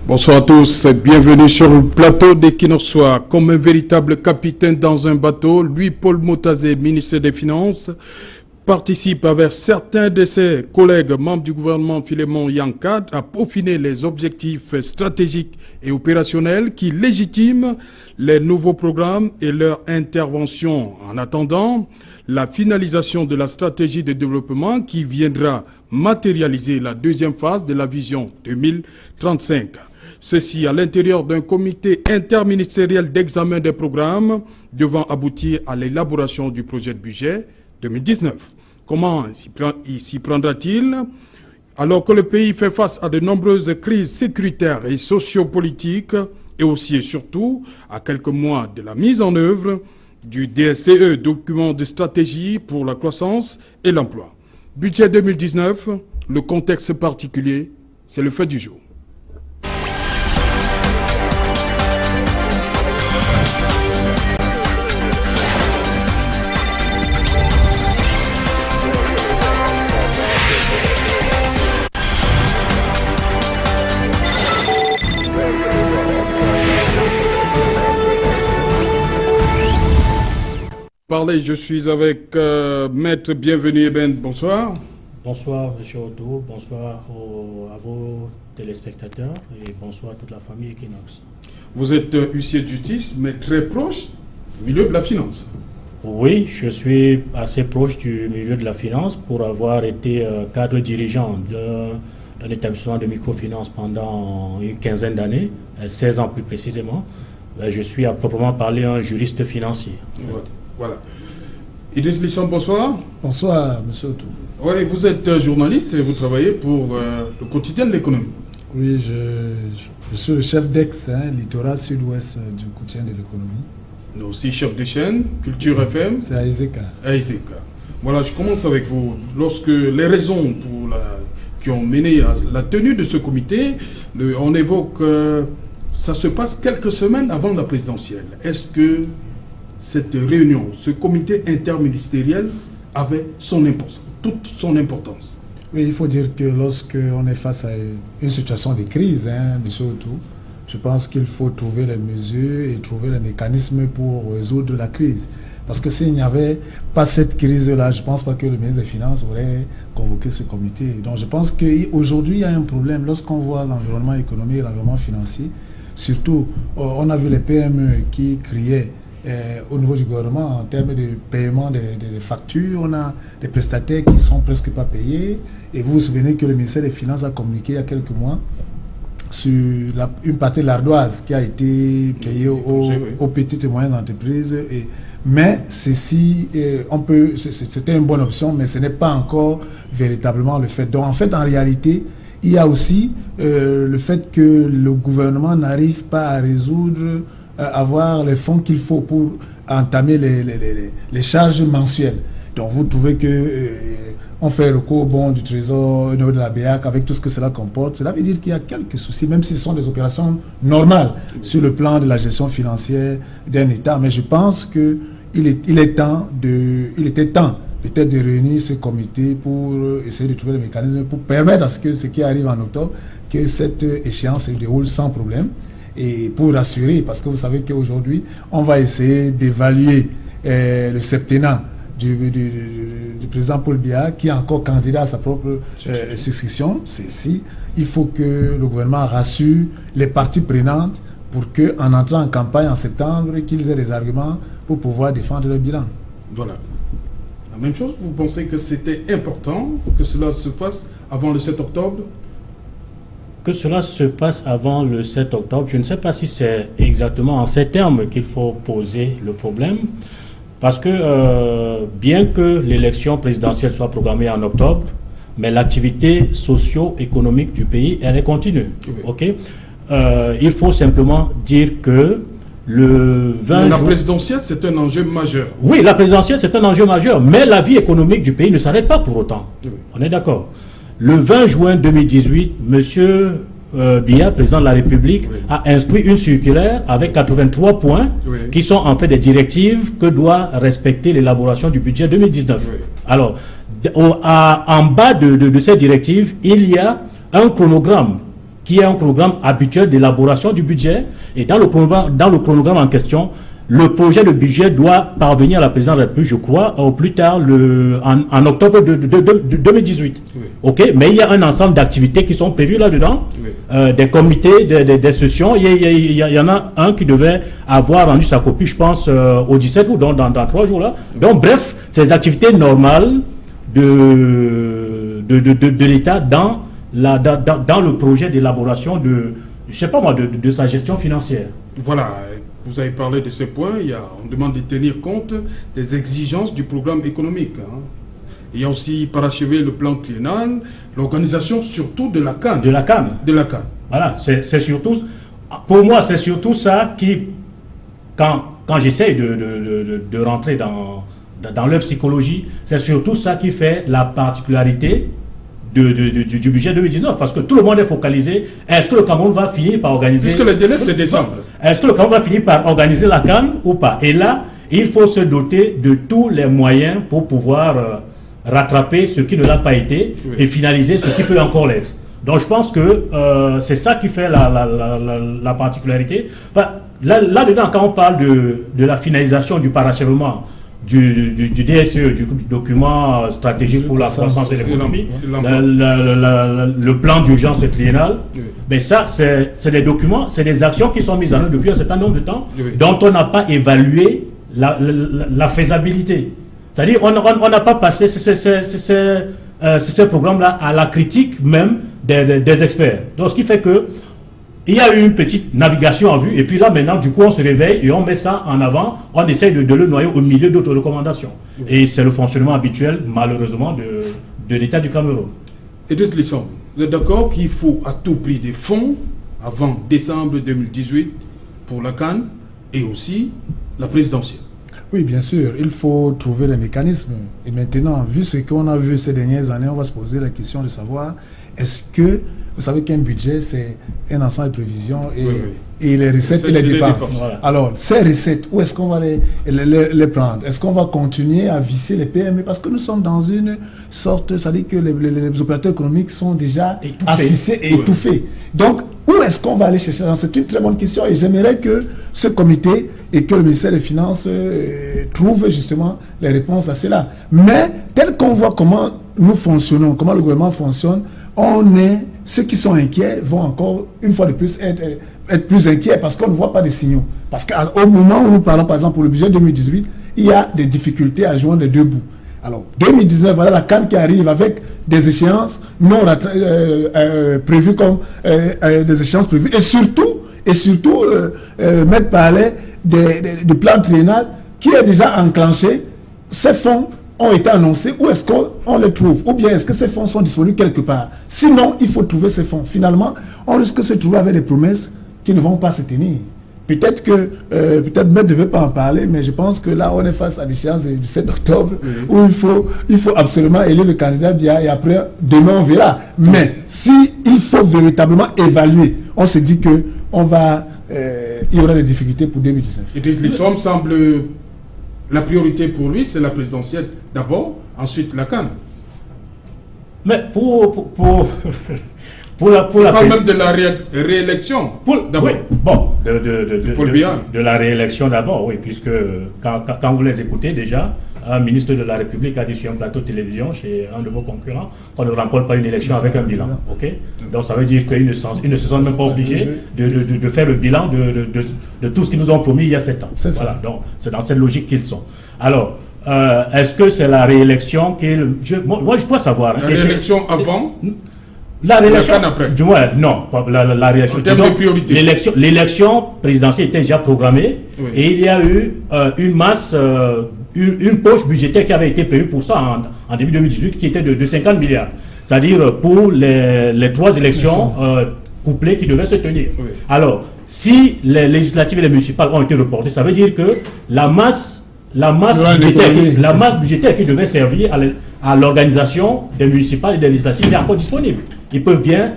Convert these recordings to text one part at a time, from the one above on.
Bonsoir à tous, bienvenue sur le plateau d'Equinox. Comme un véritable capitaine dans un bateau, lui, Paul Motazé, ministre des Finances, participe avec certains de ses collègues membres du gouvernement Philémon Yankad à peaufiner les objectifs stratégiques et opérationnels qui légitiment les nouveaux programmes et leur intervention. En attendant la finalisation de la stratégie de développement qui viendra matérialiser la deuxième phase de la vision 2035. Ceci à l'intérieur d'un comité interministériel d'examen des programmes devant aboutir à l'élaboration du projet de budget 2019. Comment s'y prendra-t-il alors que le pays fait face à de nombreuses crises sécuritaires et sociopolitiques et aussi et surtout à quelques mois de la mise en œuvre du DSCE, document de stratégie pour la croissance et l'emploi. Budget 2019, le contexte particulier, c'est le fait du jour. Parlez, je suis avec Maître Bienvenu Eben, bonsoir. Bonsoir M. Otto, bonsoir à vos téléspectateurs et bonsoir à toute la famille Equinox. Vous êtes huissier de justice, mais très proche du milieu de la finance. Oui, je suis assez proche du milieu de la finance pour avoir été cadre dirigeant d'un établissement de microfinance pendant une quinzaine d'années, 16 ans plus précisément. Je suis à proprement parler un juriste financier. En fait. Voilà. Idriss Lisson, bonsoir. Bonsoir, M. Otto. Oui, vous êtes journaliste et vous travaillez pour le quotidien de l'économie. Oui, je suis le chef d'ex, littoral sud-ouest du quotidien de l'économie. Nous aussi chef de chaîne, Culture FM. C'est à Ezeka. Voilà, je commence avec vous. Lorsque les raisons qui ont mené à la tenue de ce comité, on évoque ça se passe quelques semaines avant la présidentielle. Est-ce que cette réunion, ce comité interministériel avait toute son importance? Oui, il faut dire que lorsqu'on est face à une situation de crise, M. Otto, je pense qu'il faut trouver les mesures et trouver les mécanismes pour résoudre la crise. Parce que s'il n'y avait pas cette crise-là, je ne pense pas que le ministre des Finances aurait convoqué ce comité. Donc je pense qu'aujourd'hui, il y a un problème. Lorsqu'on voit l'environnement économique et l'environnement financier, surtout, on a vu les PME qui criaient au niveau du gouvernement en termes de paiement des factures. On a des prestataires qui ne sont presque pas payés. Et vous vous souvenez que le ministère des Finances a communiqué il y a quelques mois sur une partie de l'ardoise qui a été payée aux petites et moyennes entreprises. Mais ceci, c'était une bonne option, mais ce n'est pas encore véritablement le fait. Donc en fait, en réalité, il y a aussi le fait que le gouvernement n'arrive pas à résoudre, avoir les fonds qu'il faut pour entamer les charges mensuelles. Donc vous trouvez que on fait recours au bon du Trésor au niveau de la BEAC avec tout ce que cela comporte. Cela veut dire qu'il y a quelques soucis, même si ce sont des opérations normales sur le plan de la gestion financière d'un État. Mais je pense qu'il était temps peut-être de réunir ce comité pour essayer de trouver des mécanismes pour permettre à ce qui arrive en octobre, que cette échéance se déroule sans problème. Et pour rassurer, parce que vous savez qu'aujourd'hui, on va essayer d'évaluer le septennat du président Paul Biya, qui est encore candidat à sa propre succession. Il faut que le gouvernement rassure les parties prenantes pour qu'en entrant en campagne en septembre, qu'ils aient des arguments pour pouvoir défendre le bilan. Voilà. La même chose, vous pensez que c'était important que cela se fasse avant le 7 octobre? Que cela se passe avant le 7 octobre, je ne sais pas si c'est exactement en ces termes qu'il faut poser le problème, parce que bien que l'élection présidentielle soit programmée en octobre, mais l'activité socio-économique du pays, elle est continue. Okay. Il faut simplement dire que le 20 La présidentielle, c'est un enjeu majeur. Oui, la présidentielle, c'est un enjeu majeur, mais la vie économique du pays ne s'arrête pas pour autant. Oui. On est d'accord. Le 20 juin 2018, M. Biya, président de la République, a instruit une circulaire avec 83 points qui sont en fait des directives que doit respecter l'élaboration du budget 2019. Alors, en bas de ces directives, il y a un chronogramme qui est un programme habituel d'élaboration du budget. Et dans le chronogramme en question, le projet de budget doit parvenir à la présidence de la République, je crois, au plus tard en octobre de 2018. Oui. OK, mais il y a un ensemble d'activités qui sont prévues là-dedans, oui. Des comités, des sessions. Il y en a un qui devait avoir rendu sa copie, je pense, au 17 août, donc dans 3 jours là. Oui. Donc, bref, ces activités normales de l'État dans le projet d'élaboration de, je sais pas moi, de sa gestion financière. Voilà. Vous avez parlé de ces points, on demande de tenir compte des exigences du programme économique. Il y a aussi parachever le plan triennal, l'organisation surtout de la CAN. De la CAN. De la CAN. Voilà, c'est surtout, pour moi, c'est surtout ça qui, quand j'essaie de rentrer dans leur psychologie, c'est surtout ça qui fait la particularité du budget 2019, parce que tout le monde est focalisé. Est-ce que le Cameroun va finir par organiser... Puisque le délai c'est décembre. Est-ce que le Cameroun va finir par organiser la CAN ou pas? Et là, il faut se doter de tous les moyens pour pouvoir rattraper ce qui ne l'a pas été, oui. Et finaliser ce qui peut encore l'être. Donc je pense que c'est ça qui fait la particularité. Enfin, là-dedans, quand on parle de la finalisation du parachèvement du DSE, du document stratégique pour la croissance et l'économie, le plan d'urgence triennal, oui. Mais ça, c'est des documents, c'est des actions qui sont mises en œuvre depuis un certain nombre de temps, oui. Dont on n'a pas évalué la faisabilité. C'est-à-dire, on n'a pas passé ces programmes-là à la critique même des experts. Donc, ce qui fait que il y a eu une petite navigation en vue, et puis là maintenant, du coup, on se réveille et on met ça en avant, on essaye de le noyer au milieu d'autres recommandations. Oui. Et c'est le fonctionnement habituel, malheureusement, de l'État du Cameroun. Et de Lisson, vous êtes d'accord qu'il faut à tout prix des fonds avant décembre 2018 pour la CAN et aussi la présidentielle? Oui, bien sûr, il faut trouver les mécanismes. Et maintenant, vu ce qu'on a vu ces dernières années, on va se poser la question de savoir, est-ce que, vous savez qu'un budget, c'est un ensemble de prévisions et, oui, oui. Et les recettes et les dépenses. Voilà. Alors, ces recettes, où est-ce qu'on va les prendre? Est-ce qu'on va continuer à visser les PME? Parce que nous sommes dans une sorte, ça dit que les opérateurs économiques sont déjà asphyxiés et étouffés. Donc, où est-ce qu'on va aller chercher? C'est une très bonne question et j'aimerais que ce comité et que le ministère des Finances trouve justement les réponses à cela. Mais tel qu'on voit comment nous fonctionnons, comment le gouvernement fonctionne, ceux qui sont inquiets vont encore, une fois de plus, être plus inquiets parce qu'on ne voit pas de signaux. Parce qu'au moment où nous parlons, par exemple, pour le budget 2018, il y a des difficultés à joindre les deux bouts. Alors, 2019, voilà la CAN qui arrive avec des échéances non prévues comme des échéances prévues. Et surtout Maître parlait du plan triennal qui est déjà enclenché. Ces fonds ont été annoncés. Où est-ce qu'on les trouve? Ou bien est-ce que ces fonds sont disponibles quelque part? Sinon, il faut trouver ces fonds. Finalement, on risque de se trouver avec des promesses qui ne vont pas se tenir. Peut-être que Maître ne devait pas en parler, mais je pense que là, on est face à l'échéance du 7 octobre, où il faut absolument élire le candidat Biya et après, demain, on verra. Mais si il faut véritablement évaluer, on se dit que il y aura des difficultés pour 2019. Et Lisson semble... La priorité pour lui, c'est la présidentielle d'abord, ensuite la CAN. Mais pour la même de la réélection. Oui, bon, de la réélection d'abord, oui, puisque quand vous les écoutez déjà, un ministre de la République a dit sur un plateau de télévision chez un de vos concurrents qu'on ne remporte pas une élection avec un bilan. Okay? Donc ça veut dire qu'ils ne se sentent même pas obligés de faire le bilan de tout ce qu'ils nous ont promis il y a 7 ans. Voilà, donc c'est dans cette logique qu'ils sont. Alors, est-ce que c'est la réélection moi je dois savoir. La réélection avant la réélection après. Du moins, non, la réélection. L'élection présidentielle était déjà programmée, oui. Et il y a eu une masse, une poche budgétaire qui avait été prévue pour ça en début 2018, qui était de 50 milliards. C'est-à-dire pour les 3 élections couplées qui devaient se tenir. Oui. Alors, si les législatives et les municipales ont été reportées, ça veut dire que la masse budgétaire qui devait servir à l'organisation des municipales et des législatives est encore disponible. Ils peuvent bien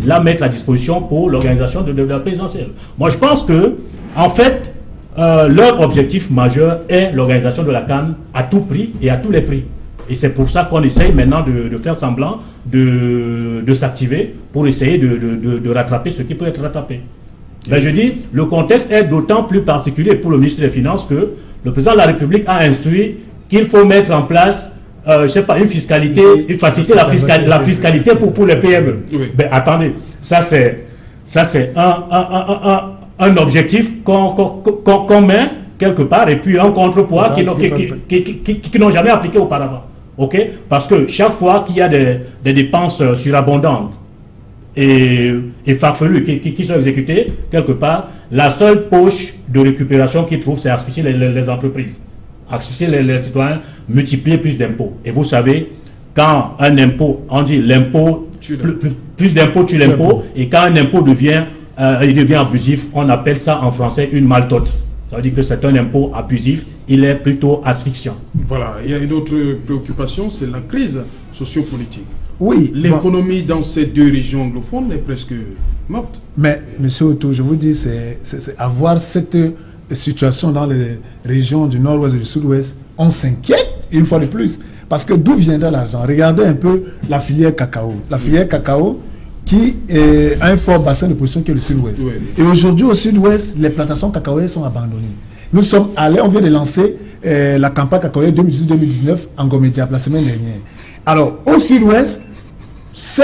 la mettre à disposition pour l'organisation de la présidentielle. Moi, je pense que, en fait, leur objectif majeur est l'organisation de la CAN à tout prix et à tous les prix. Et c'est pour ça qu'on essaye maintenant de faire semblant de s'activer pour essayer de rattraper ce qui peut être rattrapé. Ben, je dis, le contexte est d'autant plus particulier pour le ministre des Finances que le président de la République a instruit qu'il faut mettre en place, je sais pas, une fiscalité, faciliter la fiscalité pour les PME. Oui. Ben, attendez, ça c'est un objectif qu'on met quelque part et puis un contrepoids qui n'ont jamais appliqué auparavant. Okay? Parce que chaque fois qu'il y a des dépenses surabondantes et farfelues qui sont exécutées, quelque part, la seule poche de récupération qu'ils trouvent, c'est asphyxier les entreprises, asphyxier les citoyens, multiplier plus d'impôts. Et vous savez, quand un impôt, on dit l'impôt, plus d'impôts tue l'impôt, et quand un impôt devient abusif, on appelle ça en français une maltôte. Ça veut dire que c'est un impôt abusif, il est plutôt asphyxiant. Voilà, il y a une autre préoccupation, c'est la crise sociopolitique. Oui. L'économie dans ces deux régions anglophones est presque morte. Mais, monsieur Otto, je vous dis, c'est avoir cette situation dans les régions du nord-ouest et du sud-ouest, on s'inquiète une fois de plus. Parce que d'où viendra l'argent? Regardez un peu la filière cacao. La filière cacao qui a un fort bassin de production qui est le sud-ouest. Oui. Et aujourd'hui, au sud-ouest, les plantations cacaoyères sont abandonnées. Nous sommes allés, on vient de lancer la campagne cacaoyère 2018-2019 en Gomédia, la semaine dernière. Alors, au sud-ouest, ces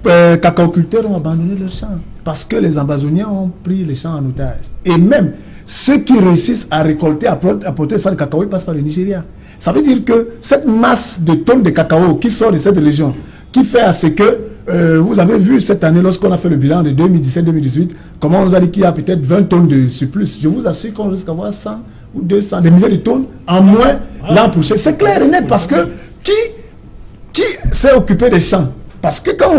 cacaoculteurs ont abandonné leurs champs parce que les Amazoniens ont pris les champs en otage. Et même ceux qui réussissent à récolter, à porter ça de cacao, ils passent par le Nigeria. Ça veut dire que cette masse de tonnes de cacao qui sort de cette région, qui fait à ce que, vous avez vu cette année, lorsqu'on a fait le bilan de 2017-2018, comment on nous a dit qu'il y a peut-être 20 tonnes de surplus. Je vous assure qu'on risque d'avoir 100 ou 200, des milliers de tonnes en moins l'an prochain. C'est clair et net parce que qui s'est occupé des champs? Parce que quand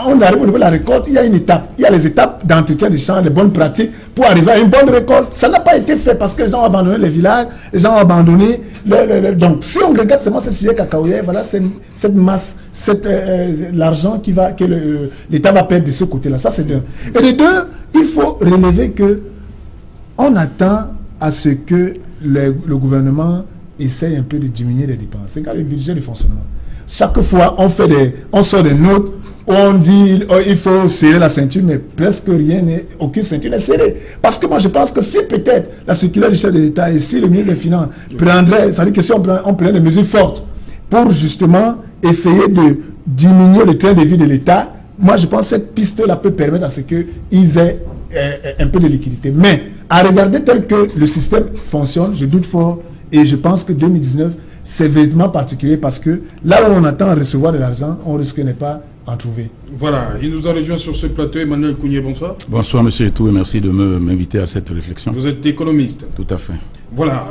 on arrive au niveau de la récolte, il y a une étape. Il y a les étapes d'entretien des champs, les bonnes pratiques pour arriver à une bonne récolte. Ça n'a pas été fait parce que les gens ont abandonné les villages, les gens ont abandonné... Donc, si on regarde seulement cette filière cacaoyère, voilà, cette masse, l'argent que l'État va perdre de ce côté-là. Ça, c'est d'un. Et de deux, il faut relever que on attend à ce que le gouvernement essaye un peu de diminuer les dépenses. C'est le budget de fonctionnement. Chaque fois, on sort des notes où on dit il faut serrer la ceinture, mais presque rien, aucune ceinture n'est serrée. Parce que moi, je pense que si peut-être la circulaire du chef de l'État et si le ministre des Finances prendrait, ça veut dire que si on prend des mesures fortes pour justement essayer de diminuer le train de vie de l'État, moi, je pense que cette piste-là peut permettre à ce qu'ils aient un peu de liquidité. Mais à regarder tel que le système fonctionne, je doute fort et je pense que 2019, c'est véritablement particulier parce que là où on attend à recevoir de l'argent, on risque de ne pas en trouver. Voilà, il nous a rejoint sur ce plateau Emmanuel Kounié, bonsoir. Bonsoir monsieur Etou et merci de m'inviter à cette réflexion. Vous êtes économiste. Tout à fait. Voilà,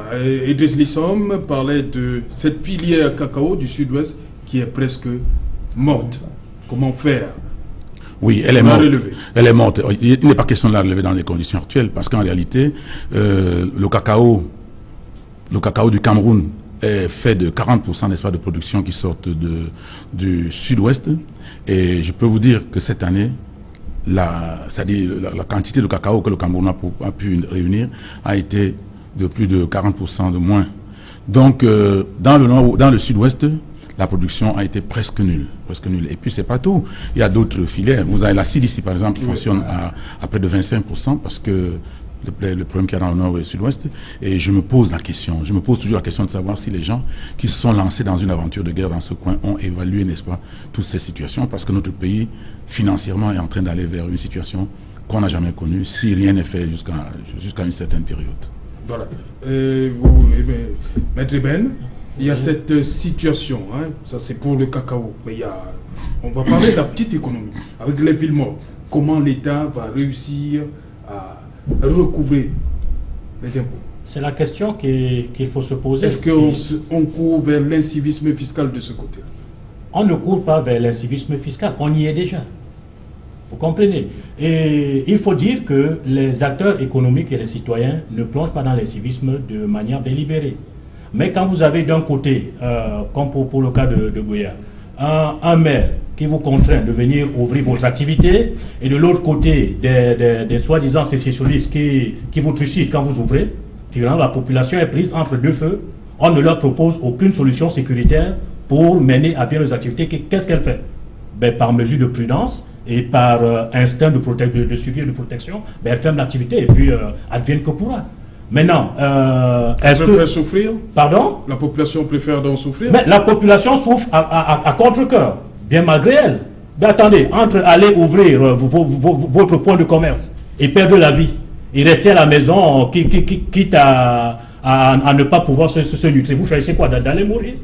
Idriss Lissom parlait de cette filière cacao du sud-ouest qui est presque morte. Comment faire? Oui, elle est morte. Elle est morte. Il n'est pas question de la relever dans les conditions actuelles parce qu'en réalité, le cacao du Cameroun est fait de 40%, n'est-ce pas, de production qui sortent du sud-ouest. Et je peux vous dire que cette année, c'est-à-dire la quantité de cacao que le Cameroun a pu réunir a été de plus de 40% de moins. Donc, dans le sud-ouest, la production a été presque nulle. Et puis, c'est pas tout. Il y a d'autres filières. Vous avez l'acide ici, par exemple, qui fonctionne à près de 25% parce que le problème qu'il y a dans le nord et le sud-ouest. Et je me pose toujours la question de savoir si les gens qui se sont lancés dans une aventure de guerre dans ce coin ont évalué, n'est-ce pas, toutes ces situations, parce que notre pays, financièrement, est en train d'aller vers une situation qu'on n'a jamais connue, si rien n'est fait jusqu'à une certaine période. Voilà. Maître Ben, il y a cette situation, hein, ça c'est pour le cacao, mais on va parler de la petite économie, avec les villes mortes. Comment l'État va réussir à recouvrer les impôts? C'est la question qu'il faut se poser. Est-ce qu'on court vers l'incivisme fiscal de ce côté? On ne court pas vers l'incivisme fiscal, on y est déjà. Vous comprenez? Et il faut dire que les acteurs économiques et les citoyens ne plongent pas dans l'incivisme de manière délibérée. Mais quand vous avez d'un côté, comme pour le cas de Goya, un maire qui vous contraint de venir ouvrir votre activité, et de l'autre côté, des soi-disant sécessionnistes qui vous trucident quand vous ouvrez, finalement la population est prise entre deux feux, on ne leur propose aucune solution sécuritaire pour mener à bien les activités. Qu'est-ce qu'elle fait? Ben, par mesure de prudence et par instinct de suivi et de protection, ben, elle ferme l'activité et puis advienne que pourra. Maintenant, est-ce que... faire souffrir? Pardon? La population préfère donc souffrir? Mais la population souffre à contre-cœur, bien malgré elle. Mais attendez, entre aller ouvrir votre point de commerce et perdre la vie, et rester à la maison, quitte à ne pas pouvoir se nutrir, vous choisissez quoi? D'aller mourir?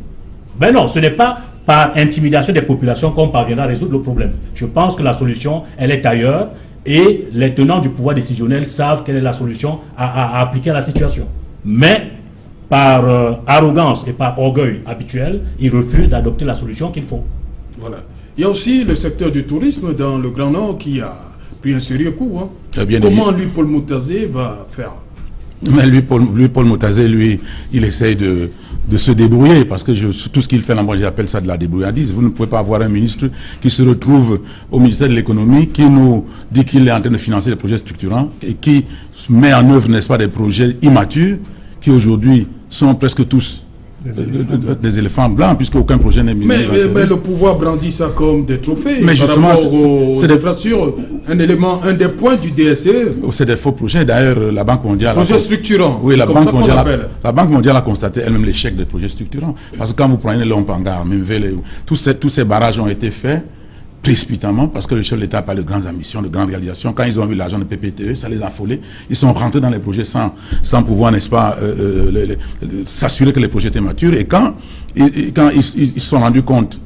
Ben non, ce n'est pas par intimidation des populations qu'on parviendra à résoudre le problème. Je pense que la solution, elle est ailleurs, et les tenants du pouvoir décisionnel savent quelle est la solution à appliquer à la situation. Mais, par arrogance et par orgueil habituel, ils refusent d'adopter la solution qu'il faut. Voilà. Il y a aussi le secteur du tourisme dans le Grand Nord qui a pris un sérieux coup. Hein. Comment lui, Paul Motazé, va faire? Mais lui, Paul Motazé, lui, il essaye de se débrouiller, parce que tout ce qu'il fait là, moi j'appelle ça de la débrouillardise. Vous ne pouvez pas avoir un ministre qui se retrouve au ministère de l'économie, qui nous dit qu'il est en train de financer des projets structurants et qui met en œuvre, n'est-ce pas, des projets immatures qui aujourd'hui sont presque tous des éléphants blancs, puisque aucun projet n'est mis. Mais le pouvoir brandit ça comme des trophées. Mais justement, c'est des infrastructures, un des points du DSE. C'est des faux projets. D'ailleurs, la Banque mondiale. Projets structurants. Oui, la Banque mondiale a constaté elle-même l'échec des projets structurants. Parce que quand vous prenez Lompanga, Memvele, tous ces barrages ont été faits précipitamment, parce que le chef de l'État n'a pas de grandes ambitions, de grandes réalisations. Quand ils ont vu l'argent de PPTE, ça les a affolés. Ils sont rentrés dans les projets sans pouvoir, n'est-ce pas, s'assurer que les projets étaient matures. Et quand ils se sont rendus compte,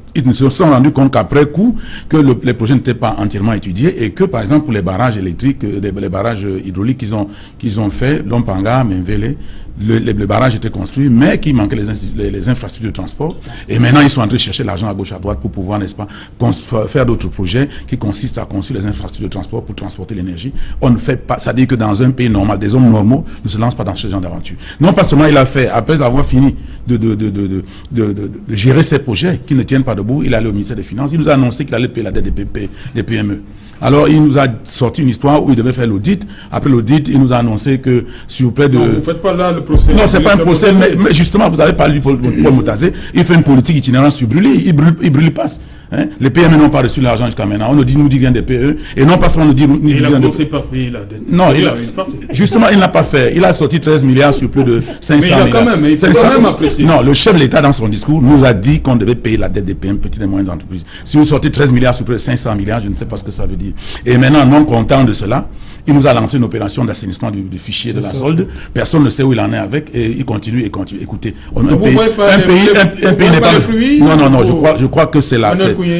qu'après coup, que les projets n'étaient pas entièrement étudiés et que, par exemple, pour les barrages électriques, les barrages hydrauliques qu'ils ont fait, Lompanga, Memvele, le barrage était construit, mais qu'il manquait les infrastructures de transport. Et maintenant, ils sont en train de chercher l'argent à gauche, à droite pour pouvoir, n'est-ce pas, faire d'autres projets qui consistent à construire les infrastructures de transport pour transporter l'énergie. On ne fait pas, ça dit que dans un pays normal, des hommes normaux ne se lancent pas dans ce genre d'aventure. Non pas seulement il a fait, après avoir fini de gérer ces projets qui ne tiennent pas debout, il est allé au ministère des Finances, il nous a annoncé qu'il allait payer la dette des PME. Alors, il nous a sorti une histoire où il devait faire l'audit. Après l'audit, il nous a annoncé que sur près de... Non, vous ne faites pas là le procès. Non, c'est pas un procès, mais justement, vous avez parlé de Paul Motazé. Il fait une politique itinérante sur brûler. Il brûle pas. Hein? Les PME n'ont pas reçu l'argent jusqu'à maintenant. On nous dit rien des PE. Et non pas seulement nous dit rien des PE. Il a commencé par payer la dette. Non, justement, il n'a pas fait. Il a sorti 13 milliards sur plus de 500 milliards. Mais il faut quand même apprécier. Non, le chef de l'État, dans son discours, nous a dit qu'on devait payer la dette des PME, petites et moyennes entreprises. Si vous sortez 13 milliards sur plus de 500 milliards, je ne sais pas ce que ça veut dire. Et maintenant, non content de cela, il nous a lancé une opération d'assainissement du fichier de la solde. Personne ne sait où il en est avec et il continue. Écoutez, un pays n'est pas... Non, je crois que c'est la...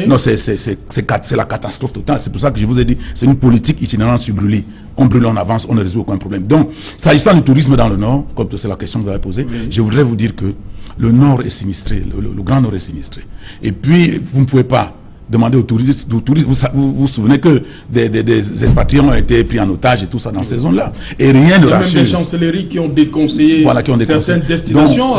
Non, c'est la catastrophe totale. C'est pour ça que je vous ai dit, c'est une politique itinérante sur brûlis. On brûle, on avance, on ne résout aucun problème. Donc, s'agissant du tourisme dans le Nord, comme c'est la question que vous avez posée, je voudrais vous dire que le Nord est sinistré, le Grand Nord est sinistré. Et puis, vous ne pouvez pas demander aux touristes, vous souvenez que des expatriés ont été pris en otage et tout ça dans ces zones-là. Et rien ne rassure. Il y a même des chancelleries qui ont déconseillé certaines destinations.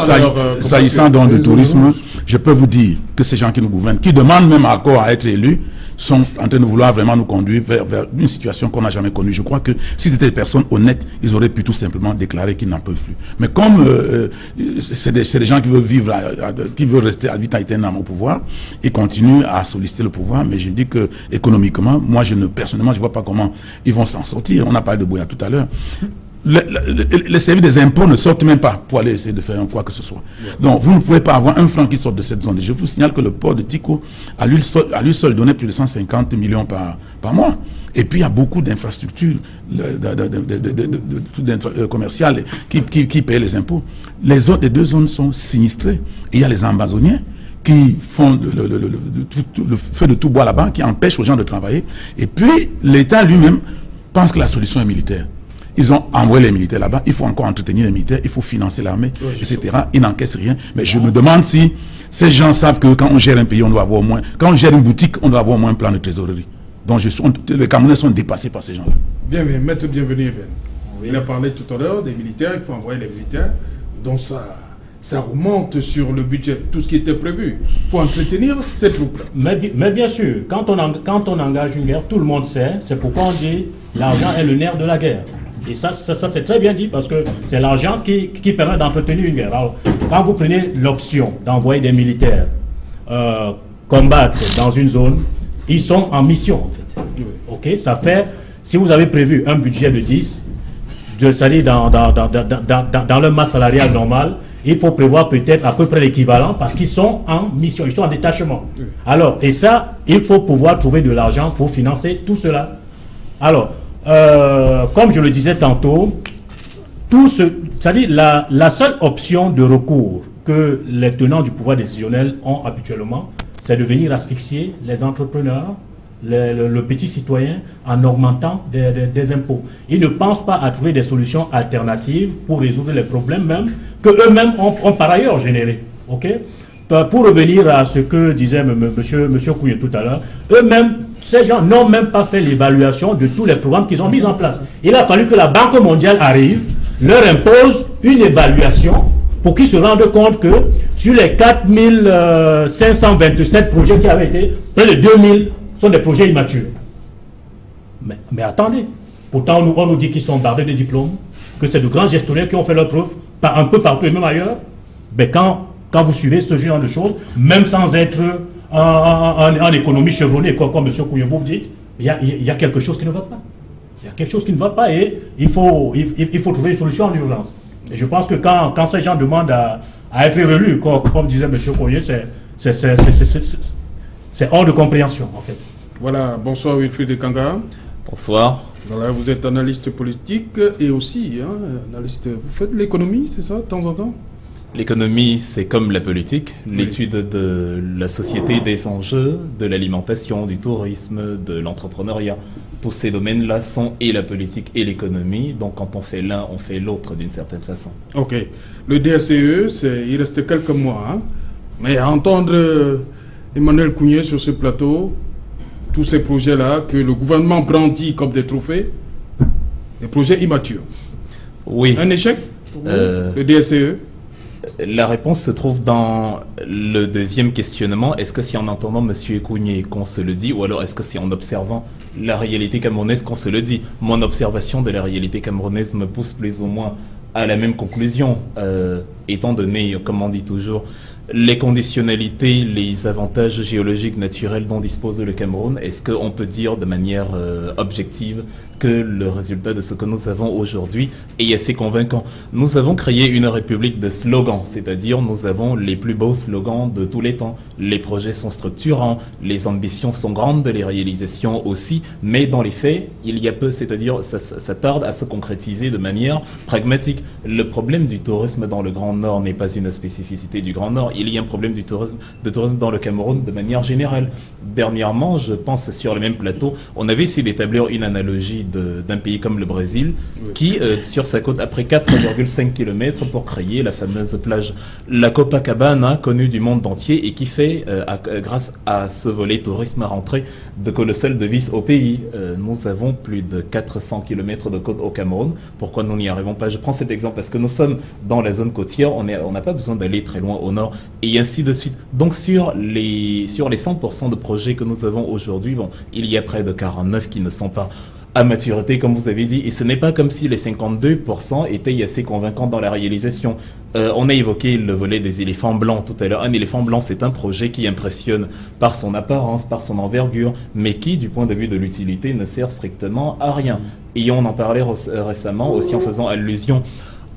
S'agissant donc du tourisme, je peux vous dire que ces gens qui nous gouvernent, qui demandent même encore à être élus, sont en train de vouloir vraiment nous conduire vers une situation qu'on n'a jamais connue. Je crois que si c'était des personnes honnêtes, ils auraient pu tout simplement déclarer qu'ils n'en peuvent plus. Mais comme c'est des gens qui veulent vivre, qui veulent rester à vitam aeternam au pouvoir, ils continuent à solliciter le pouvoir. Mais je dis que économiquement, moi personnellement, je ne vois pas comment ils vont s'en sortir. On a parlé de Boya tout à l'heure. Les services des impôts ne sortent même pas pour aller essayer de faire quoi que ce soit. Donc, vous ne pouvez pas avoir un franc qui sort de cette zone. Je vous signale que le port de Tico, à lui seul, donnait plus de 150 millions par mois. Et puis, il y a beaucoup d'infrastructures commerciales qui payent les impôts. Les deux zones sont sinistrées. Et il y a les Ambazoniens qui font le feu de tout bois là-bas, qui empêchent aux gens de travailler. Et puis, l'État lui-même pense que la solution est militaire. Ils ont envoyé les militaires là-bas, il faut encore entretenir les militaires, il faut financer l'armée, etc. Ils n'encaissent rien. Mais je me demande si ces gens savent que quand on gère un pays, on doit avoir au moins... Quand on gère une boutique, on doit avoir au moins un plan de trésorerie. Donc les Camerounais sont dépassés par ces gens-là. Bien, maître, bienvenue. Il a parlé tout à l'heure des militaires, il faut envoyer les militaires. Donc ça remonte sur le budget, tout ce qui était prévu. Il faut entretenir ces troupes. Mais bien sûr, quand on engage une guerre, tout le monde sait, c'est pourquoi on dit l'argent est le nerf de la guerre. Et ça c'est très bien dit, parce que c'est l'argent qui permet d'entretenir une guerre. Alors, quand vous prenez l'option d'envoyer des militaires combattre dans une zone, ils sont en mission en fait. Ok, ça fait, si vous avez prévu un budget de 10, c'est-à-dire dans leur masse salariale normale, il faut prévoir peut-être à peu près l'équivalent parce qu'ils sont en mission, ils sont en détachement. Alors, et ça, il faut pouvoir trouver de l'argent pour financer tout cela. Alors, comme je le disais tantôt, c'est-à-dire la seule option de recours que les tenants du pouvoir décisionnel ont habituellement, c'est de venir asphyxier les entrepreneurs, le petit citoyen, en augmentant des impôts. Ils ne pensent pas à trouver des solutions alternatives pour résoudre les problèmes même que eux-mêmes ont par ailleurs générés. Okay? Pour revenir à ce que disait monsieur Couillet tout à l'heure, eux-mêmes, ces gens n'ont même pas fait l'évaluation de tous les programmes qu'ils ont mis en place. Il a fallu que la Banque mondiale arrive, leur impose une évaluation pour qu'ils se rendent compte que sur les 4527 projets qui avaient été, près de 2000 sont des projets immatures. Mais attendez, pourtant on nous dit qu'ils sont bardés de diplômes, que c'est de grands gestionnaires qui ont fait leur preuve, un peu partout et même ailleurs. Mais quand vous suivez ce genre de choses, même sans être en économie chevronnée, comme M. Couillet vous dit, il y a quelque chose qui ne va pas. Il y a quelque chose qui ne va pas et il faut trouver une solution en urgence. Et je pense que quand ces gens demandent à être relus, comme disait M. Couillet, c'est hors de compréhension, en fait. Voilà, bonsoir Wilfried Kanga. Bonsoir. Voilà, vous êtes analyste politique et aussi analyste. Vous faites de l'économie, c'est ça, de temps en temps? L'économie, c'est comme la politique, l'étude de la société, des enjeux, de l'alimentation, du tourisme, de l'entrepreneuriat. Tous ces domaines-là sont et la politique et l'économie. Donc quand on fait l'un, on fait l'autre d'une certaine façon. Ok. Le DSCE, il reste quelques mois. Hein? Mais à entendre Emmanuel Couillet sur ce plateau, tous ces projets-là que le gouvernement brandit comme des trophées, des projets immatures. Oui. Un échec pour vous, le DSCE? La réponse se trouve dans le deuxième questionnement. Est-ce que c'est en entendant M. Couillet qu'on se le dit, ou alors est-ce que c'est en observant la réalité camerounaise qu'on se le dit? Mon observation de la réalité camerounaise me pousse plus ou moins à la même conclusion, étant donné, comme on dit toujours, les conditionnalités, les avantages géologiques naturels dont dispose le Cameroun. Est-ce qu'on peut dire de manière objective que le résultat de ce que nous avons aujourd'hui est assez convaincant? Nous avons créé une république de slogans, c'est-à-dire nous avons les plus beaux slogans de tous les temps. Les projets sont structurants, les ambitions sont grandes, les réalisations aussi, mais dans les faits, il y a peu, c'est-à-dire ça tarde à se concrétiser de manière pragmatique. Le problème du tourisme dans le Grand Nord n'est pas une spécificité du Grand Nord. Il y a un problème du tourisme dans le Cameroun de manière générale. Dernièrement, je pense sur le même plateau, on avait essayé d'établir une analogie d'un pays comme le Brésil, qui, sur sa côte, a pris 4,5 km pour créer la fameuse plage La Copacabana, connue du monde entier, et qui fait, grâce à ce volet tourisme, rentrer de colossales devises au pays. Nous avons plus de 400 km de côte au Cameroun. Pourquoi nous n'y arrivons pas? Je prends cet exemple parce que nous sommes dans la zone côtière, on n'a pas besoin d'aller très loin au nord, et ainsi de suite. Donc sur les 100% de projets que nous avons aujourd'hui, bon, il y a près de 49 qui ne sont pas à maturité, comme vous avez dit, et ce n'est pas comme si les 52% étaient assez convaincants dans la réalisation. On a évoqué le volet des éléphants blancs tout à l'heure. Un éléphant blanc, c'est un projet qui impressionne par son apparence, par son envergure, mais qui, du point de vue de l'utilité, ne sert strictement à rien. Et on en parlait récemment aussi en faisant allusion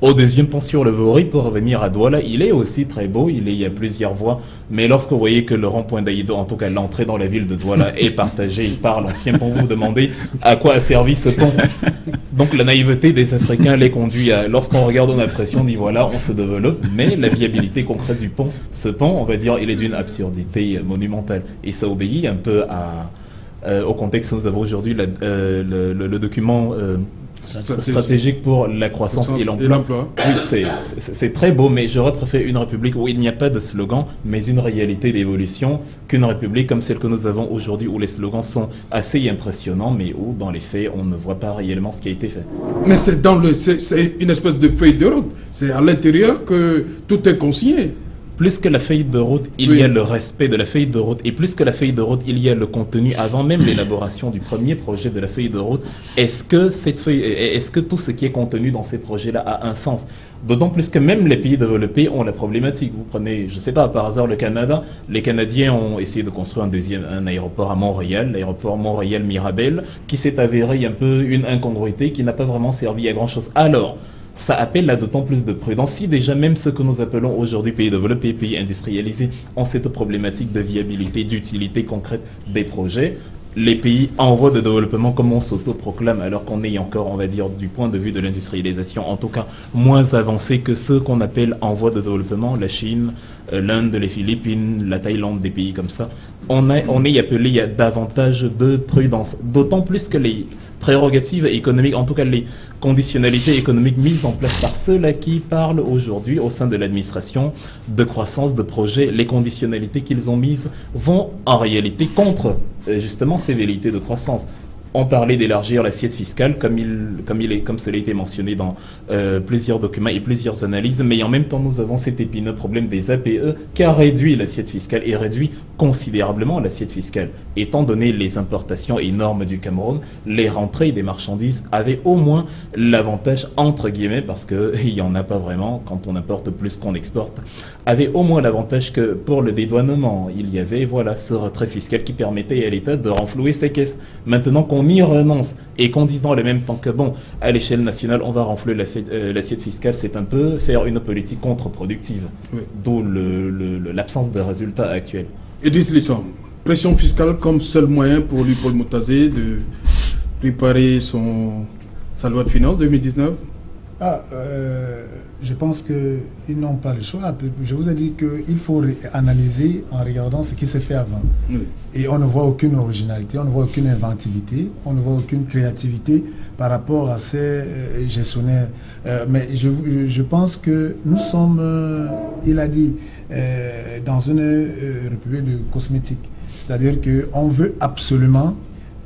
au deuxième pont sur le Vori, pour revenir à Douala. Il est aussi très beau, il y a plusieurs voies, mais lorsque vous voyez que le rond-point d'Aïdo, en tout cas l'entrée dans la ville de Douala, est partagée par l'ancien pont, vous vous demandez à quoi a servi ce pont. Donc la naïveté des Africains les conduit à, lorsqu'on regarde, on a l'impression, on dit voilà, on se développe, mais la viabilité concrète du pont, ce pont, on va dire, il est d'une absurdité monumentale. Et ça obéit un peu au contexte que nous avons aujourd'hui, le document stratégique pour la croissance et l'emploi. Oui, c'est très beau, mais j'aurais préféré une république où il n'y a pas de slogan, mais une réalité d'évolution, qu'une république comme celle que nous avons aujourd'hui, où les slogans sont assez impressionnants, mais où, dans les faits, on ne voit pas réellement ce qui a été fait. Mais c'est une espèce de feuille de route. C'est à l'intérieur que tout est consigné. plus que la feuille de route, il y a le respect de la feuille de route, et plus que la feuille de route, il y a le contenu avant même l'élaboration du premier projet de la feuille de route. Est-ce que tout ce qui est contenu dans ces projets-là a un sens? D'autant plus que même les pays développés ont la problématique. Vous prenez, je ne sais pas, par hasard le Canada, les Canadiens ont essayé de construire un aéroport à Montréal, l'aéroport Montréal-Mirabel, qui s'est avéré un peu une incongruité, qui n'a pas vraiment servi à grand-chose. Alors, ça appelle à d'autant plus de prudence. Si déjà même ce que nous appelons aujourd'hui pays développés, pays industrialisés, ont cette problématique de viabilité, d'utilité concrète des projets, les pays en voie de développement, comme on s'autoproclame, alors qu'on est encore, on va dire, du point de vue de l'industrialisation, en tout cas, moins avancé que ceux qu'on appelle en voie de développement, la Chine, l'Inde, les Philippines, la Thaïlande, des pays comme ça, on est appelé à davantage de prudence. D'autant plus que les prérogatives économiques, en tout cas les conditionnalités économiques mises en place par ceux-là qui parlent aujourd'hui au sein de l'administration de croissance, de projet, les conditionnalités qu'ils ont mises vont en réalité contre justement ces velléités de croissance. On parlait d'élargir l'assiette fiscale, comme cela a été mentionné dans plusieurs documents et plusieurs analyses, mais en même temps, nous avons cet épineux problème des APE qui a réduit l'assiette fiscale et réduit considérablement l'assiette fiscale. Étant donné les importations énormes du Cameroun, les rentrées des marchandises avaient au moins l'avantage, entre guillemets, parce qu'il n'y en a pas vraiment quand on importe plus qu'on exporte, avaient au moins l'avantage que pour le dédouanement, il y avait voilà, ce retrait fiscal qui permettait à l'État de renflouer ses caisses. Maintenant qu'on y renonce et qu'on dit dans le même temps que bon, à l'échelle nationale, on va renflouer l'assiette fiscale, c'est un peu faire une politique contre-productive, d'où l'absence de résultats actuels. Edith Lisson, pression fiscale comme seul moyen pour lui, Paul Motazé, de préparer sa loi de finances 2019? Je pense qu'ils n'ont pas le choix. Je vous ai dit qu'il faut analyser en regardant ce qui s'est fait avant. Oui. Et on ne voit aucune originalité, on ne voit aucune inventivité, on ne voit aucune créativité par rapport à ces gestionnaires. Mais je pense que nous sommes, il a dit, dans une république de cosmétique. C'est-à-dire qu'on veut absolument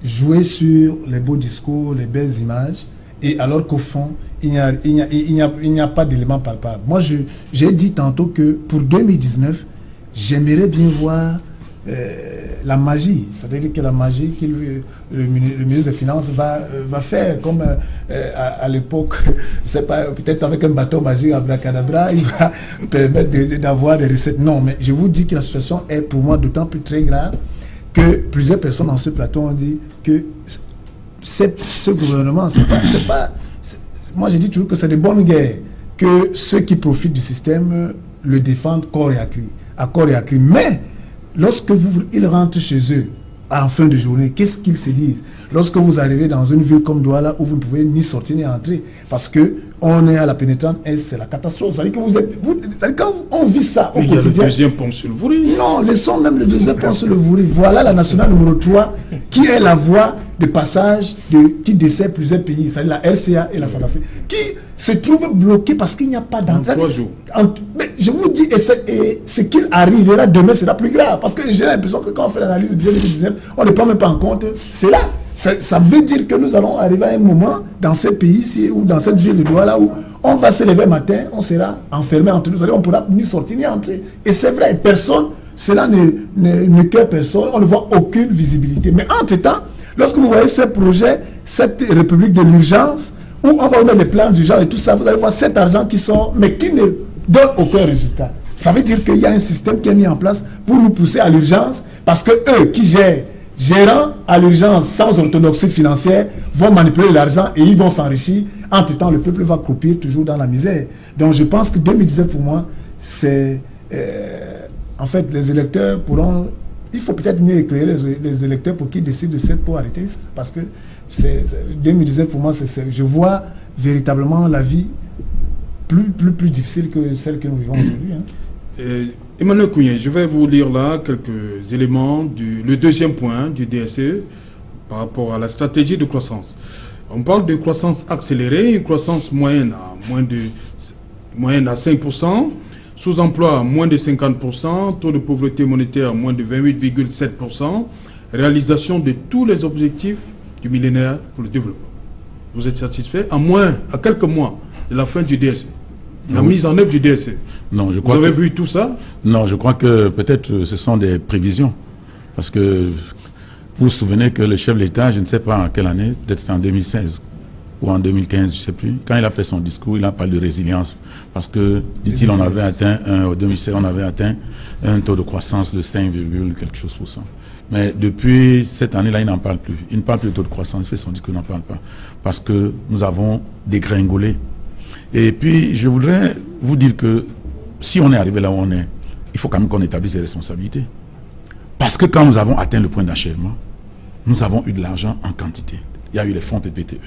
jouer sur les beaux discours, les belles images, et alors qu'au fond, il n'y a pas d'éléments palpables. Moi, j'ai dit tantôt que pour 2019, j'aimerais bien voir la magie. C'est-à-dire que la magie que le ministre des Finances va faire, comme à l'époque, peut-être avec un bâton magique abracadabra, il va permettre d'avoir des recettes. Non, mais je vous dis que la situation est pour moi d'autant plus très grave que plusieurs personnes dans ce plateau ont dit que ce gouvernement, moi je dis toujours que c'est de bonne guerre, que ceux qui profitent du système le défendent corps et à cri. Mais lorsque ils rentrent chez eux en fin de journée, qu'est-ce qu'ils se disent? Lorsque vous arrivez dans une ville comme Douala où vous ne pouvez ni sortir ni entrer, parce que on est à la pénétrante et c'est la catastrophe. C'est-à-dire que quand on vit ça au quotidien... Il y a le deuxième pont sur le Vouri. Non, laissons même le deuxième pont sur le Vouri. Voilà la nationale numéro 3 qui est la voie de passage qui dessert plusieurs pays, c'est-à-dire la RCA et la Centrafrique, qui se trouve bloquée parce qu'il n'y a pas d'entrée. 3 jours. Mais je vous dis, et ce qui arrivera demain sera plus grave, parce que j'ai l'impression que quand on fait l'analyse de 2019, on ne prend même pas en compte cela. Ça veut dire que nous allons arriver à un moment dans ces pays-ci ou dans cette ville de Douala où on va se lever matin, on sera enfermé entre nous, on ne pourra ni sortir ni entrer. Et c'est vrai, personne, cela ne cœur personne, on ne voit aucune visibilité. Mais entre-temps, lorsque vous voyez ce projet, cette république de l'urgence, où on va mettre les plans d'urgence et tout ça, vous allez voir cet argent qui sort, mais qui ne donne aucun résultat. Ça veut dire qu'il y a un système qui est mis en place pour nous pousser à l'urgence, parce que eux qui gérant à l'urgence sans orthodoxie financière, vont manipuler l'argent et ils vont s'enrichir. Entre-temps, le peuple va croupir toujours dans la misère. Donc je pense que 2019 pour moi, c'est... en fait, les électeurs pourront... Il faut peut-être mieux éclairer les électeurs pour qu'ils décident de cette pour arrêter ça. Parce que 2019 pour moi, je vois véritablement la vie plus difficile que celle que nous vivons aujourd'hui. Hein. Emmanuel Kounye, je vais vous lire là quelques éléments le deuxième point du DSE par rapport à la stratégie de croissance. On parle de croissance accélérée, une croissance moyenne à 5%, sous-emploi moins de 50%, taux de pauvreté monétaire moins de 28,7%, réalisation de tous les objectifs du millénaire pour le développement. Vous êtes satisfait à quelques mois de la fin du DSE? La mise en œuvre du DSE. Non, je crois vous avez vu tout ça? Non, je crois que peut-être ce sont des prévisions. Parce que vous vous souvenez que le chef de l'État, je ne sais pas en quelle année, peut-être c'était en 2016 ou en 2015, je ne sais plus, quand il a fait son discours, il a parlé de résilience. Parce que, dit-il, on avait atteint, en 2016, on avait atteint un taux de croissance de 5, quelque chose %. Mais depuis cette année-là, il n'en parle plus. Il ne parle plus de taux de croissance, il fait son discours, il n'en parle pas. Parce que nous avons dégringolé. Et puis, je voudrais vous dire que si on est arrivé là où on est, il faut quand même qu'on établisse des responsabilités. Parce que quand nous avons atteint le point d'achèvement, nous avons eu de l'argent en quantité. Il y a eu les fonds PPTE.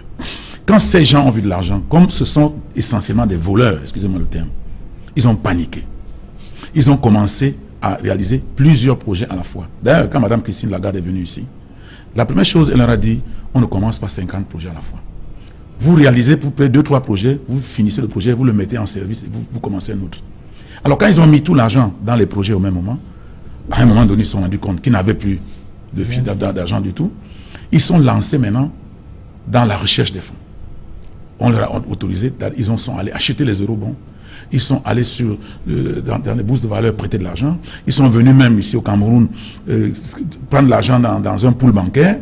Quand ces gens ont vu de l'argent, comme ce sont essentiellement des voleurs, excusez-moi le terme, ils ont paniqué. Ils ont commencé à réaliser plusieurs projets à la fois. D'ailleurs, quand Mme Christine Lagarde est venue ici, la première chose, elle leur a dit, on ne commence pas 50 projets à la fois. Vous réalisez pour près 2-3 projets, vous finissez le projet, vous le mettez en service et vous commencez un autre. Alors quand ils ont mis tout l'argent dans les projets au même moment, à un moment donné, ils se sont rendus compte qu'ils n'avaient plus d'argent du tout. Ils sont lancés maintenant dans la recherche des fonds. On leur a autorisé, ils sont allés acheter les eurobonds, ils sont allés dans les bourses de valeur prêter de l'argent, ils sont venus même ici au Cameroun prendre l'argent dans un pool bancaire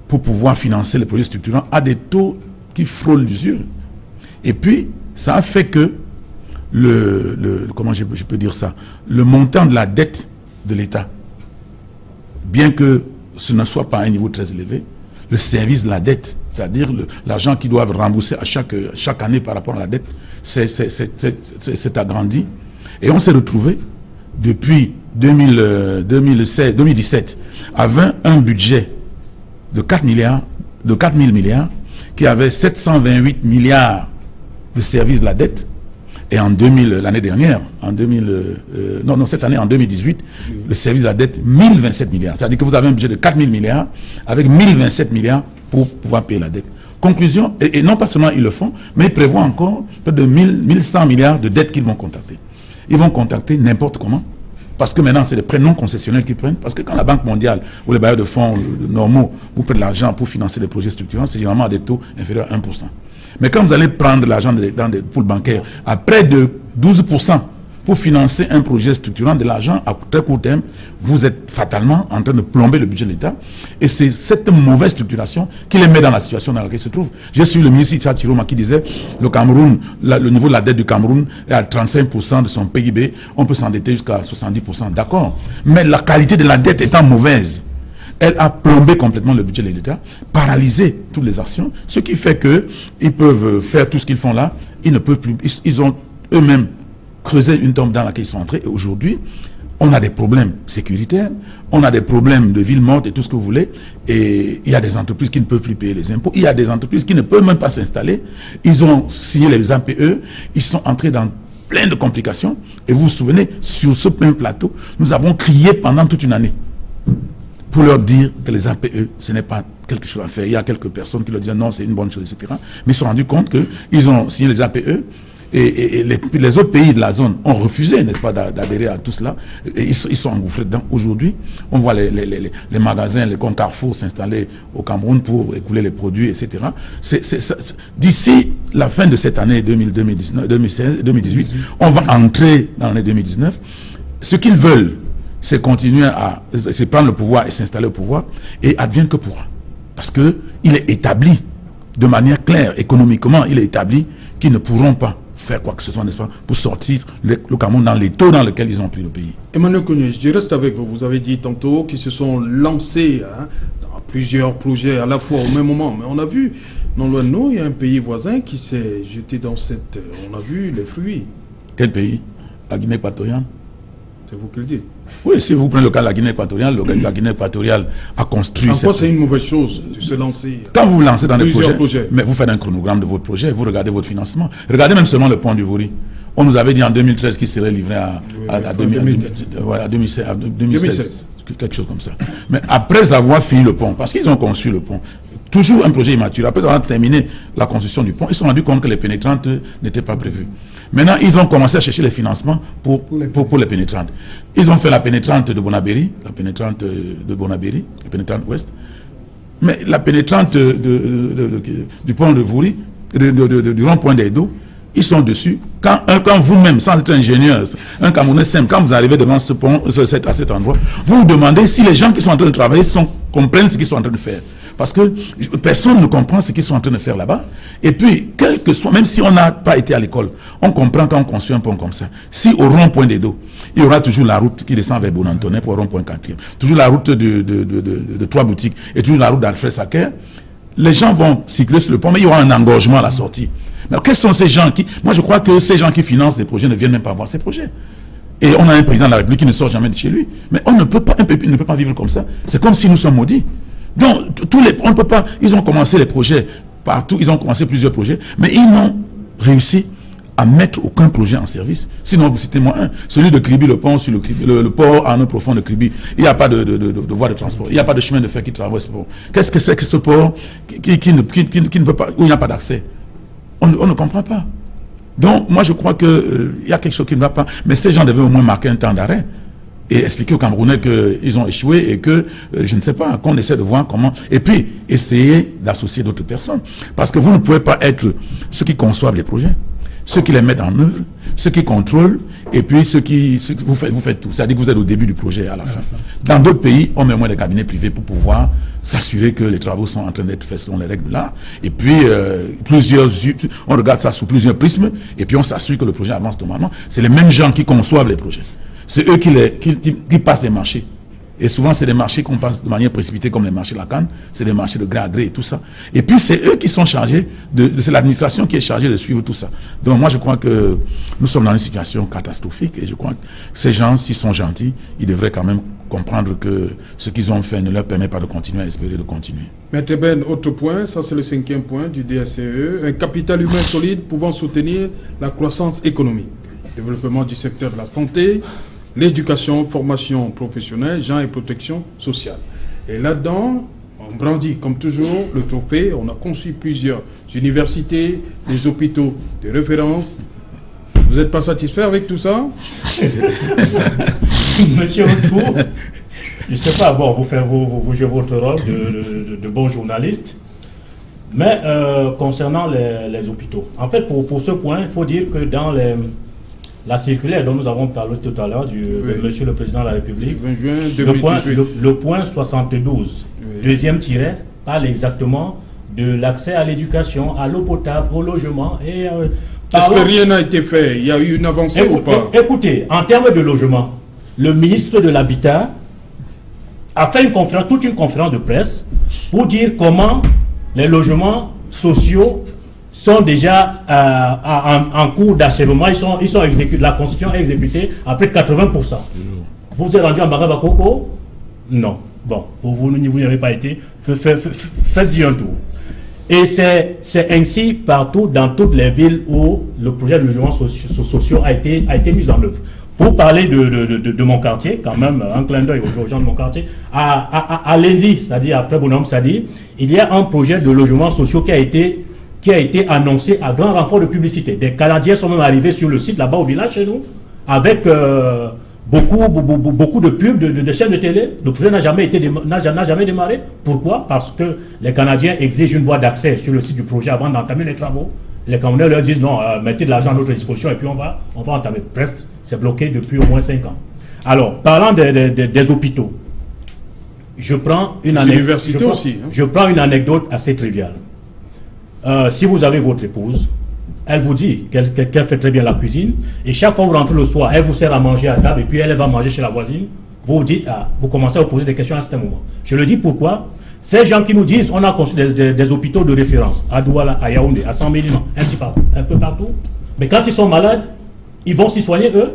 pour pouvoir financer les projets structurants à des taux qui frôlent l'usure. Et puis, ça a fait que comment je peux dire ça, le montant de la dette de l'État, bien que ce ne soit pas à un niveau très élevé, le service de la dette, c'est-à-dire l'argent qu'ils doivent rembourser à chaque année par rapport à la dette, c'est agrandi. Et on s'est retrouvé depuis 2017 avec un budget de 4 000 milliards qui avait 728 milliards de service de la dette. Et l'année dernière, cette année, en 2018, le service de la dette, 1027 milliards. C'est-à-dire que vous avez un budget de 4 000 milliards avec 1027 milliards pour pouvoir payer la dette. Conclusion, et non pas seulement ils le font, mais ils prévoient encore près de 1100 milliards de dettes qu'ils vont contacter. Ils vont contacter n'importe comment. Parce que maintenant, c'est des prêts non concessionnels qu'ils prennent. Parce que quand la Banque mondiale ou les bailleurs de fonds normaux vous prennent de l'argent pour financer des projets structurants, c'est généralement à des taux inférieurs à 1%. Mais quand vous allez prendre l'argent dans des pools bancaires à près de 12% pour financer un projet structurant, de l'argent à très court terme, vous êtes fatalement en train de plomber le budget de l'État. Et c'est cette mauvaise structuration qui les met dans la situation dans laquelle ils se trouvent. J'ai suivi le ministre Issa Chiroma qui disait le Cameroun, le niveau de la dette du Cameroun est à 35% de son PIB. On peut s'endetter jusqu'à 70%. D'accord. Mais la qualité de la dette étant mauvaise, elle a plombé complètement le budget de l'État, paralysé toutes les actions, ce qui fait qu'ils peuvent faire tout ce qu'ils font là, ils ne peuvent plus, ils ont eux-mêmes creusé une tombe dans laquelle ils sont entrés, et aujourd'hui, on a des problèmes sécuritaires, on a des problèmes de ville morte et tout ce que vous voulez, et il y a des entreprises qui ne peuvent plus payer les impôts, il y a des entreprises qui ne peuvent même pas s'installer, ils ont signé les APE, ils sont entrés dans plein de complications, et vous vous souvenez, sur ce plein plateau, nous avons crié pendant toute une année pour leur dire que les APE, ce n'est pas quelque chose à faire. Il y a quelques personnes qui leur disaient non, c'est une bonne chose, etc. Mais ils se sont rendus compte qu'ils ont signé les APE et les autres pays de la zone ont refusé, n'est-ce pas, d'adhérer à tout cela. Et ils sont engouffrés dedans. Aujourd'hui, on voit les magasins, les comptes Carrefour s'installer au Cameroun pour écouler les produits, etc. D'ici la fin de cette année 2018, on va entrer dans l'année 2019. Ce qu'ils veulent, c'est continuer c'est prendre le pouvoir et s'installer au pouvoir, et advienne que pourra. Parce qu'il est établi de manière claire, économiquement, il est établi qu'ils ne pourront pas faire quoi que ce soit, n'est-ce pas, pour sortir le Cameroun dans les taux dans lesquels ils ont pris le pays. Emmanuel Kounié, je reste avec vous. Vous avez dit tantôt qu'ils se sont lancés dans plusieurs projets à la fois au même moment. Mais on a vu, non loin de nous, il y a un pays voisin qui s'est jeté dans cette... On a vu les fruits. Quel pays? La Guinée équatoriale. C'est vous qui le dites. Oui, si vous prenez le cas de la Guinée équatoriale, la Guinée équatoriale a construit... En quoi c'est une mauvaise chose de se lancer? Quand vous vous lancez dans des projets, mais vous faites un chronogramme de votre projet, vous regardez votre financement. Regardez même seulement le pont du Vori. On nous avait dit en 2013 qu'il serait livré à 2016, quelque chose comme ça. Mais après avoir fini le pont, parce qu'ils ont conçu le pont, toujours un projet immature, après avoir terminé la construction du pont, ils se sont rendus compte que les pénétrantes n'étaient pas prévues. Maintenant, ils ont commencé à chercher les financements pour les pénétrantes. Ils ont fait la pénétrante de Bonabéry, la pénétrante ouest, mais la pénétrante du pont de Vori, du rond-point d'Edo, ils sont dessus. Quand vous-même, sans être ingénieur, un Camerounais simple, quand vous arrivez devant ce pont, à cet endroit, vous vous demandez si les gens qui sont en train de travailler comprennent ce qu'ils sont en train de faire. Parce que personne ne comprend ce qu'ils sont en train de faire là-bas. Et puis, quel que soit, même si on n'a pas été à l'école, on comprend quand on construit un pont comme ça. Si au rond-point des dos, il y aura toujours la route qui descend vers Bonantonin pour au rond-point 4e, toujours la route de Trois Boutiques et toujours la route d'Alfred Sacker, les gens vont circuler sur le pont, mais il y aura un engorgement à la sortie. Mais quels sont ces gens qui... Moi, je crois que ces gens qui financent des projets ne viennent même pas voir ces projets. Et on a un président de la République qui ne sort jamais de chez lui. Mais on ne peut pas, un peuple ne peut pas vivre comme ça. C'est comme si nous sommes maudits. Donc, on ne peut pas... Ils ont commencé les projets partout, ils ont commencé plusieurs projets, mais ils n'ont réussi à mettre aucun projet en service. Sinon, vous citez-moi un, celui de Kribi, le pont sur le port en eau profonde de Kribi. Il n'y a pas de voie de transport, il n'y a pas de chemin de fer qui traverse ce port. Qu'est-ce que c'est que ce port qui ne peut pas, où il n'y a pas d'accès? On ne comprend pas. Donc, moi, je crois qu'il y a quelque chose qui ne va pas. Mais ces gens devaient au moins marquer un temps d'arrêt et expliquer aux Camerounais qu'ils ont échoué et que, je ne sais pas, qu'on essaie de voir comment... Et puis, essayer d'associer d'autres personnes. Parce que vous ne pouvez pas être ceux qui conçoivent les projets, ceux qui les mettent en œuvre, ceux qui contrôlent, et puis vous faites tout. C'est-à-dire que vous êtes au début du projet à la fin. Dans d'autres pays, on met moins des cabinets privés pour pouvoir s'assurer que les travaux sont en train d'être faits selon les règles là. Et puis, on regarde ça sous plusieurs prismes, et puis on s'assure que le projet avance normalement. C'est les mêmes gens qui conçoivent les projets. C'est eux qui passent des marchés. Et souvent, c'est des marchés qu'on passe de manière précipitée, comme les marchés de la canne. C'est des marchés de gré à gré et tout ça. Et puis, c'est eux qui sont chargés, c'est l'administration qui est chargée de suivre tout ça. Donc, moi, je crois que nous sommes dans une situation catastrophique. Et je crois que ces gens, s'ils sont gentils, ils devraient quand même comprendre que ce qu'ils ont fait ne leur permet pas de continuer à espérer de continuer. Maître Ben, autre point, ça c'est le 5e point du DSCE. Un capital humain solide pouvant soutenir la croissance économique. Développement du secteur de la santé, l'éducation, formation professionnelle, genre et protection sociale. Et là-dedans, on brandit comme toujours le trophée. On a conçu plusieurs universités, des hôpitaux de référence. Vous n'êtes pas satisfait avec tout ça? Monsieur Autour, je ne sais pas, bon, vous jouez votre rôle de bon journaliste. Mais concernant les hôpitaux, en fait, pour ce point, il faut dire que dans la circulaire dont nous avons parlé tout à l'heure de Monsieur le Président de la République, le point 72, deuxième tiret, parle exactement de l'accès à l'éducation, à l'eau potable, au logement. Et est-ce que rien n'a été fait? Il y a eu une avancée ou pas? Écoutez, en termes de logement, le ministre de l'Habitat a fait toute une conférence de presse pour dire comment les logements sociaux sont déjà en cours d'achèvement, ils sont exécutés, la construction est exécutée à près de 80%. Vous êtes rendu en Barabakoko? Non. Bon, vous n'y avez pas été, faites-y un tour. Et c'est ainsi partout, dans toutes les villes où le projet de logements sociaux a été mis en œuvre. Pour parler de mon quartier, quand même, un clin d'œil aux gens de mon quartier, à lundi, c'est-à-dire après Bonhomme Sadi, il y a un projet de logements sociaux qui a été annoncé à grand renfort de publicité. Des Canadiens sont même arrivés sur le site là-bas au village chez nous, avec beaucoup de pubs, de chaînes de télé. Le projet n'a jamais démarré. Pourquoi? Parce que les Canadiens exigent une voie d'accès sur le site du projet avant d'entamer les travaux. Les Camerounais leur disent non, mettez de l'argent à notre disposition et puis on va entamer. Bref, c'est bloqué depuis au moins 5 ans. Alors, parlant des hôpitaux, je prends une anecdote assez triviale. Si vous avez votre épouse, elle vous dit qu'elle fait très bien la cuisine, et chaque fois que vous rentrez le soir, elle vous sert à manger à table, et puis elle va manger chez la voisine, vous dites, vous commencez à vous poser des questions à ce moment. Je le dis pourquoi? Ces gens qui nous disent, on a construit des hôpitaux de référence, à Douala, à Yaoundé, à Saint-Méliman, un peu partout, mais quand ils sont malades, ils vont s'y soigner eux?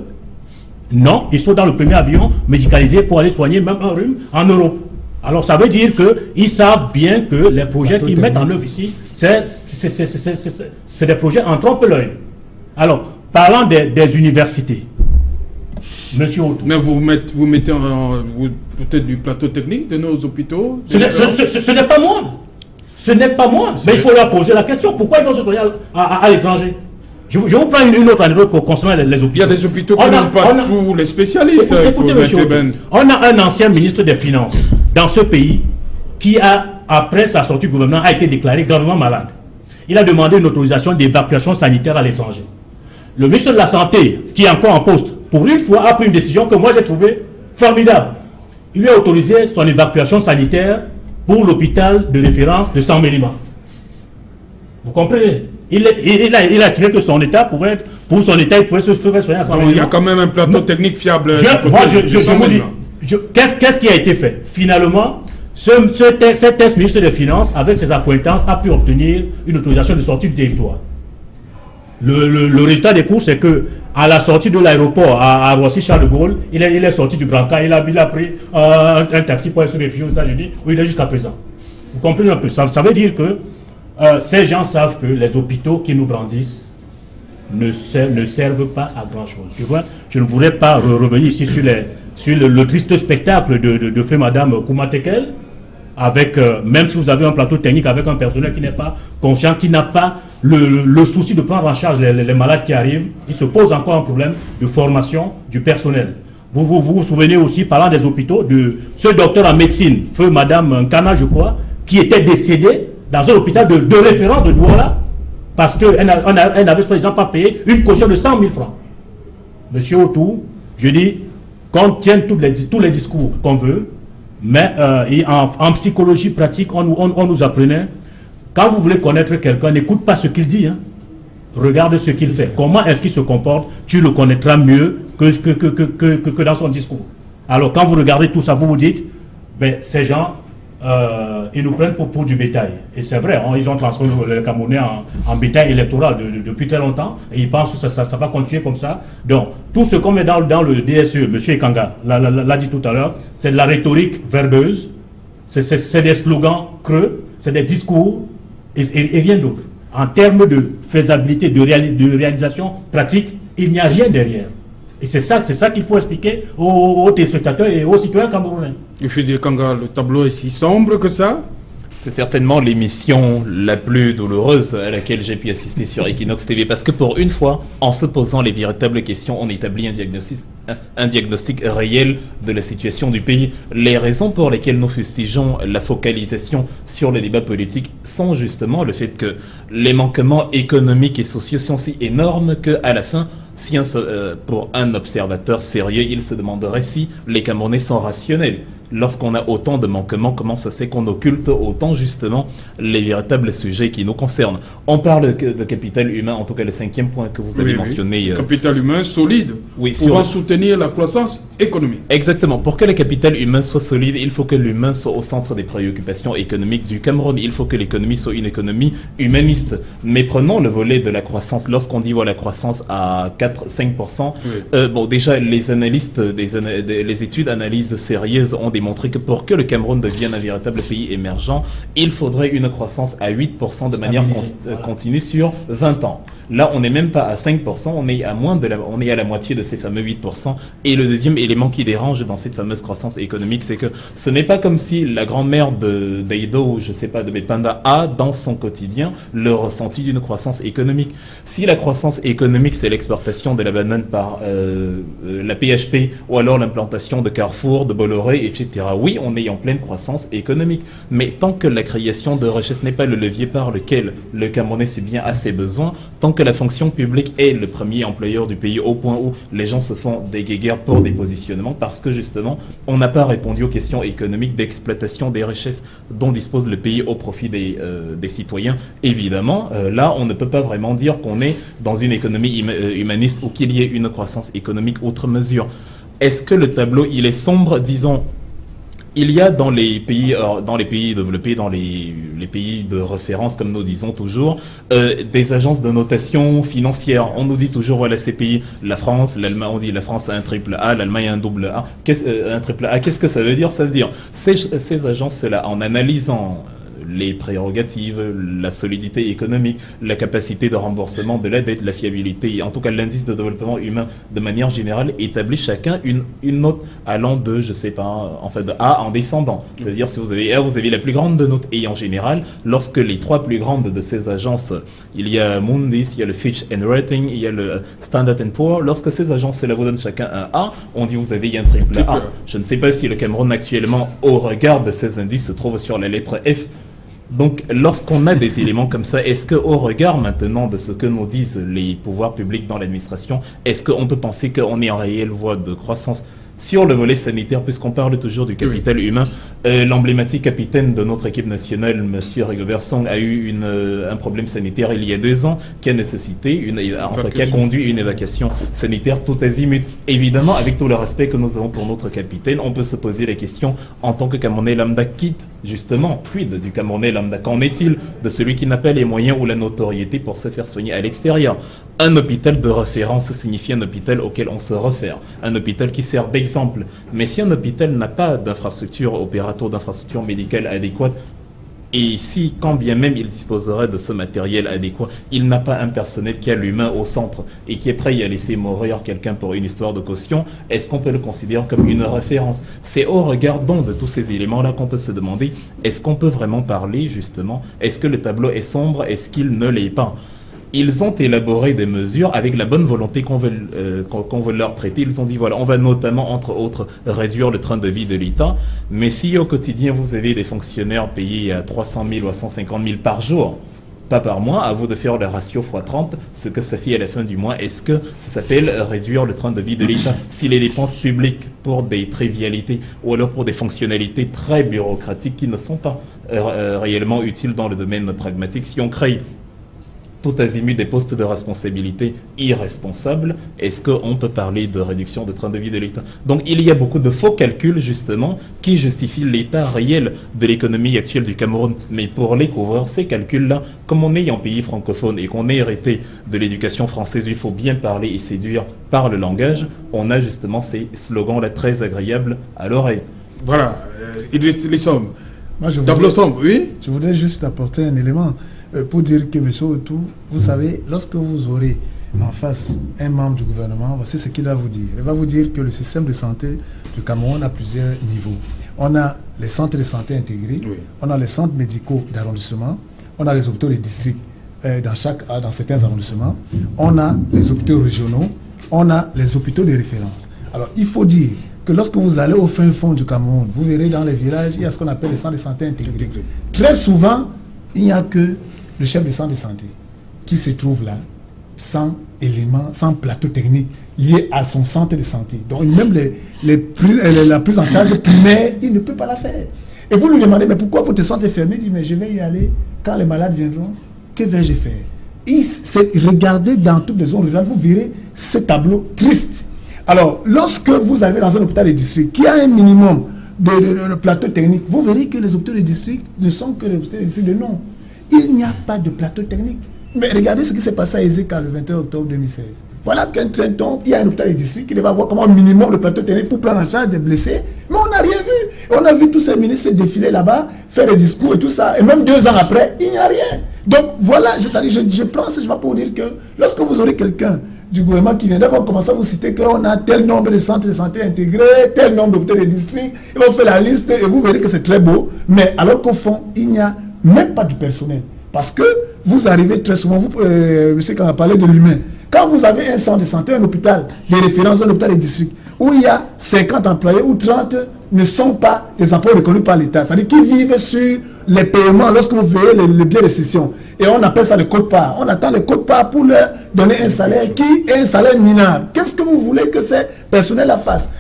Non, ils sont dans le premier avion médicalisé pour aller soigner même un rhume en Europe. Alors ça veut dire qu'ils savent bien que les projets qu'ils mettent en œuvre ici, c'est des projets en trompe-l'œil. Alors, parlant des universités, Monsieur Otto. Mais vous mettez peut-être du plateau technique de nos hôpitaux? Ce n'est pas moi. Ce n'est pas moi. Mais il faut leur poser la question. Pourquoi ils vont se soigner à l'étranger? Je vous prends une autre anecdote concernant les hôpitaux. Il y a des hôpitaux qui n'ont pas tous les spécialistes. Écoutez, monsieur, on a un ancien ministre des Finances dans ce pays qui, après sa sortie du gouvernement, a été déclaré gravement malade. il a demandé une autorisation d'évacuation sanitaire à l'étranger. Le ministre de la Santé, qui est encore en poste, pour une fois, a pris une décision que moi j'ai trouvée formidable. Il lui a autorisé son évacuation sanitaire pour l'hôpital de référence de Saint-Mélima. Vous comprenez? Il a estimé que son État pouvait être, pour son État, il pouvait se faire soigner à Saint-Mélima. Donc il y a quand même un plateau technique fiable. Je vous dis, qu'est-ce qui a été fait? Finalement, cet ex-ministre des Finances, avec ses accointances, a pu obtenir une autorisation de sortie du territoire. Le résultat des cours, c'est que à la sortie de l'aéroport à Roissy-Charles de Gaulle, il est sorti du brancard, il a pris un taxi pour aller se réfugier aux États-Unis, où il est jusqu'à présent. Vous comprenez un peu? Ça veut dire que ces gens savent que les hôpitaux qui nous brandissent ne servent pas à grand-chose. Je ne voudrais pas revenir ici sur le triste spectacle de feu Madame Koumatekel, avec, même si vous avez un plateau technique avec un personnel qui n'est pas conscient, qui n'a pas le souci de prendre en charge les malades qui arrivent, il se pose encore un problème de formation du personnel. Vous souvenez aussi, parlant des hôpitaux, de ce docteur en médecine, feu Madame Nkana, je crois, qui était décédé dans un hôpital de référence de Douala, parce qu'elle n'avait soi-disant pas payé une caution de 100 000 francs. Monsieur Autou, je dis, qu'on tienne tous les discours qu'on veut, mais en psychologie pratique, on nous apprenait, quand vous voulez connaître quelqu'un, n'écoute pas ce qu'il dit, hein. Regarde ce qu'il fait. Comment est-ce qu'il se comporte, tu le connaîtras mieux que dans son discours. Alors quand vous regardez tout ça, vous vous dites, ben, ces gens, ils nous prennent pour du bétail. Et c'est vrai, ils ont transformé le Camerounais en bétail électoral depuis très longtemps, et ils pensent que ça va continuer comme ça. Donc, tout ce qu'on met dans le DSE, M. Ekanga l'a dit tout à l'heure, c'est de la rhétorique verbeuse, c'est des slogans creux, c'est des discours, et rien d'autre. En termes de faisabilité, de réalisation pratique, il n'y a rien derrière. Et c'est ça qu'il faut expliquer aux téléspectateurs et aux citoyens camerounais. Fidi Ekanga, le tableau est si sombre que ça? C'est certainement l'émission la plus douloureuse à laquelle j'ai pu assister sur Equinox TV, parce que pour une fois, en se posant les véritables questions, on établit un diagnostic réel de la situation du pays. Les raisons pour lesquelles nous fustigeons la focalisation sur les débats politiques sont justement le fait que les manquements économiques et sociaux sont si énormes qu'à la fin, pour un observateur sérieux, il se demanderait si les Camerounais sont rationnels. Lorsqu'on a autant de manquements, comment ça se fait qu'on occulte autant justement les véritables sujets qui nous concernent? On parle de capital humain, en tout cas le 5e point que vous avez mentionné. Capital humain solide, pour soutenir la croissance économique. Exactement. Pour que le capital humain soit solide, il faut que l'humain soit au centre des préoccupations économiques du Cameroun. Il faut que l'économie soit une économie humaniste. Mais prenons le volet de la croissance. Lorsqu'on dit la croissance à 4-5%, bon, déjà les analystes, les études analyses sérieuses ont démontré que pour que le Cameroun devienne un véritable pays émergent, il faudrait une croissance à 8% de manière continue sur 20 ans. Là, on n'est même pas à 5%, on est à la moitié de ces fameux 8%. Et le deuxième élément qui dérange dans cette fameuse croissance économique, c'est que ce n'est pas comme si la grand-mère d'Eido, ou je sais pas, de Bepanda, a dans son quotidien le ressenti d'une croissance économique. Si la croissance économique, c'est l'exportation de la banane par la PHP, ou alors l'implantation de Carrefour, de Bolloré, etc. Oui, on est en pleine croissance économique. Mais tant que la création de richesse n'est pas le levier par lequel le Camerounais subvient à ses besoins, tant que la fonction publique est le premier employeur du pays, au point où les gens se font des guéguerres pour des positionnements, parce que justement, on n'a pas répondu aux questions économiques d'exploitation des richesses dont dispose le pays au profit des citoyens. Évidemment, là, on ne peut pas vraiment dire qu'on est dans une économie humaniste ou qu'il y ait une croissance économique outre mesure. Est-ce que le tableau, il est sombre? Disons, il y a dans les pays développés, dans les pays de référence, comme nous disons toujours, des agences de notation financière. On nous dit toujours, voilà, ces pays, la France, l'Allemagne, on dit la France a un triple A, l'Allemagne a un double A. Un triple A, qu'est-ce que ça veut dire? Ça veut dire, ces agences-là, en analysant les prérogatives, la solidité économique, la capacité de remboursement de la dette, la fiabilité, en tout cas l'indice de développement humain de manière générale, établit chacun une note allant de, je sais pas, en fait de A en descendant. C'est-à-dire si vous avez A, vous avez la plus grande de notes. Et en général, lorsque les trois plus grandes de ces agences, il y a Moody's, il y a le Fitch and Rating, il y a le Standard & Poor's, lorsque ces agences-là vous donnent chacun un A, on dit vous avez un triple A. Je ne sais pas si le Cameroun actuellement, au regard de ces indices, se trouve sur la lettre F. Donc, lorsqu'on a des éléments comme ça, est-ce qu'au regard maintenant de ce que nous disent les pouvoirs publics dans l'administration, est-ce qu'on peut penser qu'on est en réelle voie de croissance sur le volet sanitaire, puisqu'on parle toujours du capital humain? L'emblématique capitaine de notre équipe nationale, M. Rigobert Song, a eu un problème sanitaire il y a 2 ans qui a nécessité, qui a conduit une évacuation sanitaire tout azimut. Évidemment, avec tout le respect que nous avons pour notre capitaine, on peut se poser la question en tant que Camerounais lambda, quitte justement, quid du Camerounais lambda? Qu'en est-il de celui qui n'a pas les moyens ou la notoriété pour se faire soigner à l'extérieur? Un hôpital de référence signifie un hôpital auquel on se réfère, un hôpital qui sert d'exemple. Mais si un hôpital n'a pas d'infrastructure opératoire, d'infrastructure médicale adéquate, et si, quand bien même il disposerait de ce matériel adéquat, il n'a pas un personnel qui a l'humain au centre et qui est prêt à laisser mourir quelqu'un pour une histoire de caution, est-ce qu'on peut le considérer comme une référence? C'est au regard donc de tous ces éléments-là qu'on peut se demander, est-ce qu'on peut vraiment parler justement? Est-ce que le tableau est sombre? Est-ce qu'il ne l'est pas? Ils ont élaboré des mesures avec la bonne volonté qu'on veut leur prêter. Ils ont dit, voilà, on va notamment, entre autres, réduire le train de vie de l'État. Mais si au quotidien, vous avez des fonctionnaires payés à 300 000 ou à 150 000 par jour, pas par mois, à vous de faire le ratio x 30, ce que ça fait à la fin du mois, est-ce que ça s'appelle réduire le train de vie de l'État? Si les dépenses publiques pour des trivialités ou alors pour des fonctionnalités très bureaucratiques qui ne sont pas réellement utiles dans le domaine pragmatique, si on crée tout azimut des postes de responsabilité irresponsables, est-ce qu'on peut parler de réduction de train de vie de l'État? Donc il y a beaucoup de faux calculs justement qui justifient l'état réel de l'économie actuelle du Cameroun. Mais pour les couvrir, ces calculs-là, comme on est en pays francophone et qu'on est hérité de l'éducation française, il faut bien parler et séduire par le langage, on a justement ces slogans-là très agréables à l'oreille. Voilà, les sommes. Moi, je voudrais juste apporter un élément pour dire que, monsieur Otou, vous savez, lorsque vous aurez en face un membre du gouvernement, voici ce qu'il va vous dire. Il va vous dire que le système de santé du Cameroun a plusieurs niveaux. On a les centres de santé intégrés, on a les centres médicaux d'arrondissement, on a les hôpitaux de district dans certains arrondissements, on a les hôpitaux régionaux, on a les hôpitaux de référence. Alors, il faut dire que lorsque vous allez au fin fond du Cameroun, vous verrez dans les villages, il y a ce qu'on appelle les centres de santé intégrés. Très souvent, il n'y a que le chef de centre de santé qui se trouve là, sans éléments, sans plateau technique lié à son centre de santé. Donc même la prise en charge primaire, il ne peut pas la faire. Et vous lui demandez, mais pourquoi votre centre est fermé? Il dit, mais je vais y aller quand les malades viendront. Que vais-je faire? Regardez dans toutes les zones rurales, vous verrez ce tableau triste. Alors, lorsque vous arrivez dans un hôpital de district qui a un minimum de plateau technique, vous verrez que les hôpitaux de district ne sont que les hôpitaux de district de nom. Il n'y a pas de plateau technique. Mais regardez ce qui s'est passé à Ezeka le 21 octobre 2016. Voilà qu'un train tombe, il y a un hôpital de district qui devait avoir comme un minimum le plateau technique pour prendre en charge des blessés. Mais on n'a rien vu. On a vu tous ces ministres défiler là-bas, faire des discours et tout ça. Et même 2 ans après, il n'y a rien. Donc voilà, je prends ce chemin pour dire que lorsque vous aurez quelqu'un du gouvernement qui vient d'avoir commencé à vous citer qu'on a tel nombre de centres de santé intégrés, tel nombre d'hôpitaux de district, il va faire la liste et vous verrez que c'est très beau. Mais alors qu'au fond, il n'y a même pas du personnel. Parce que vous arrivez très souvent, je sais qu'on a parlé de l'humain. Quand vous avez un centre de santé, un hôpital de référence, un hôpital de district, où il y a 50 employés ou 30 ne sont pas des emplois reconnus par l'État. C'est-à-dire qu'ils vivent sur les paiements lorsque vous payez les biens de cession. Et on appelle ça le quote-part. On attend le quote-part pour leur donner un salaire qui est un salaire minable. Qu'est-ce que vous voulez que ces personnels fassent?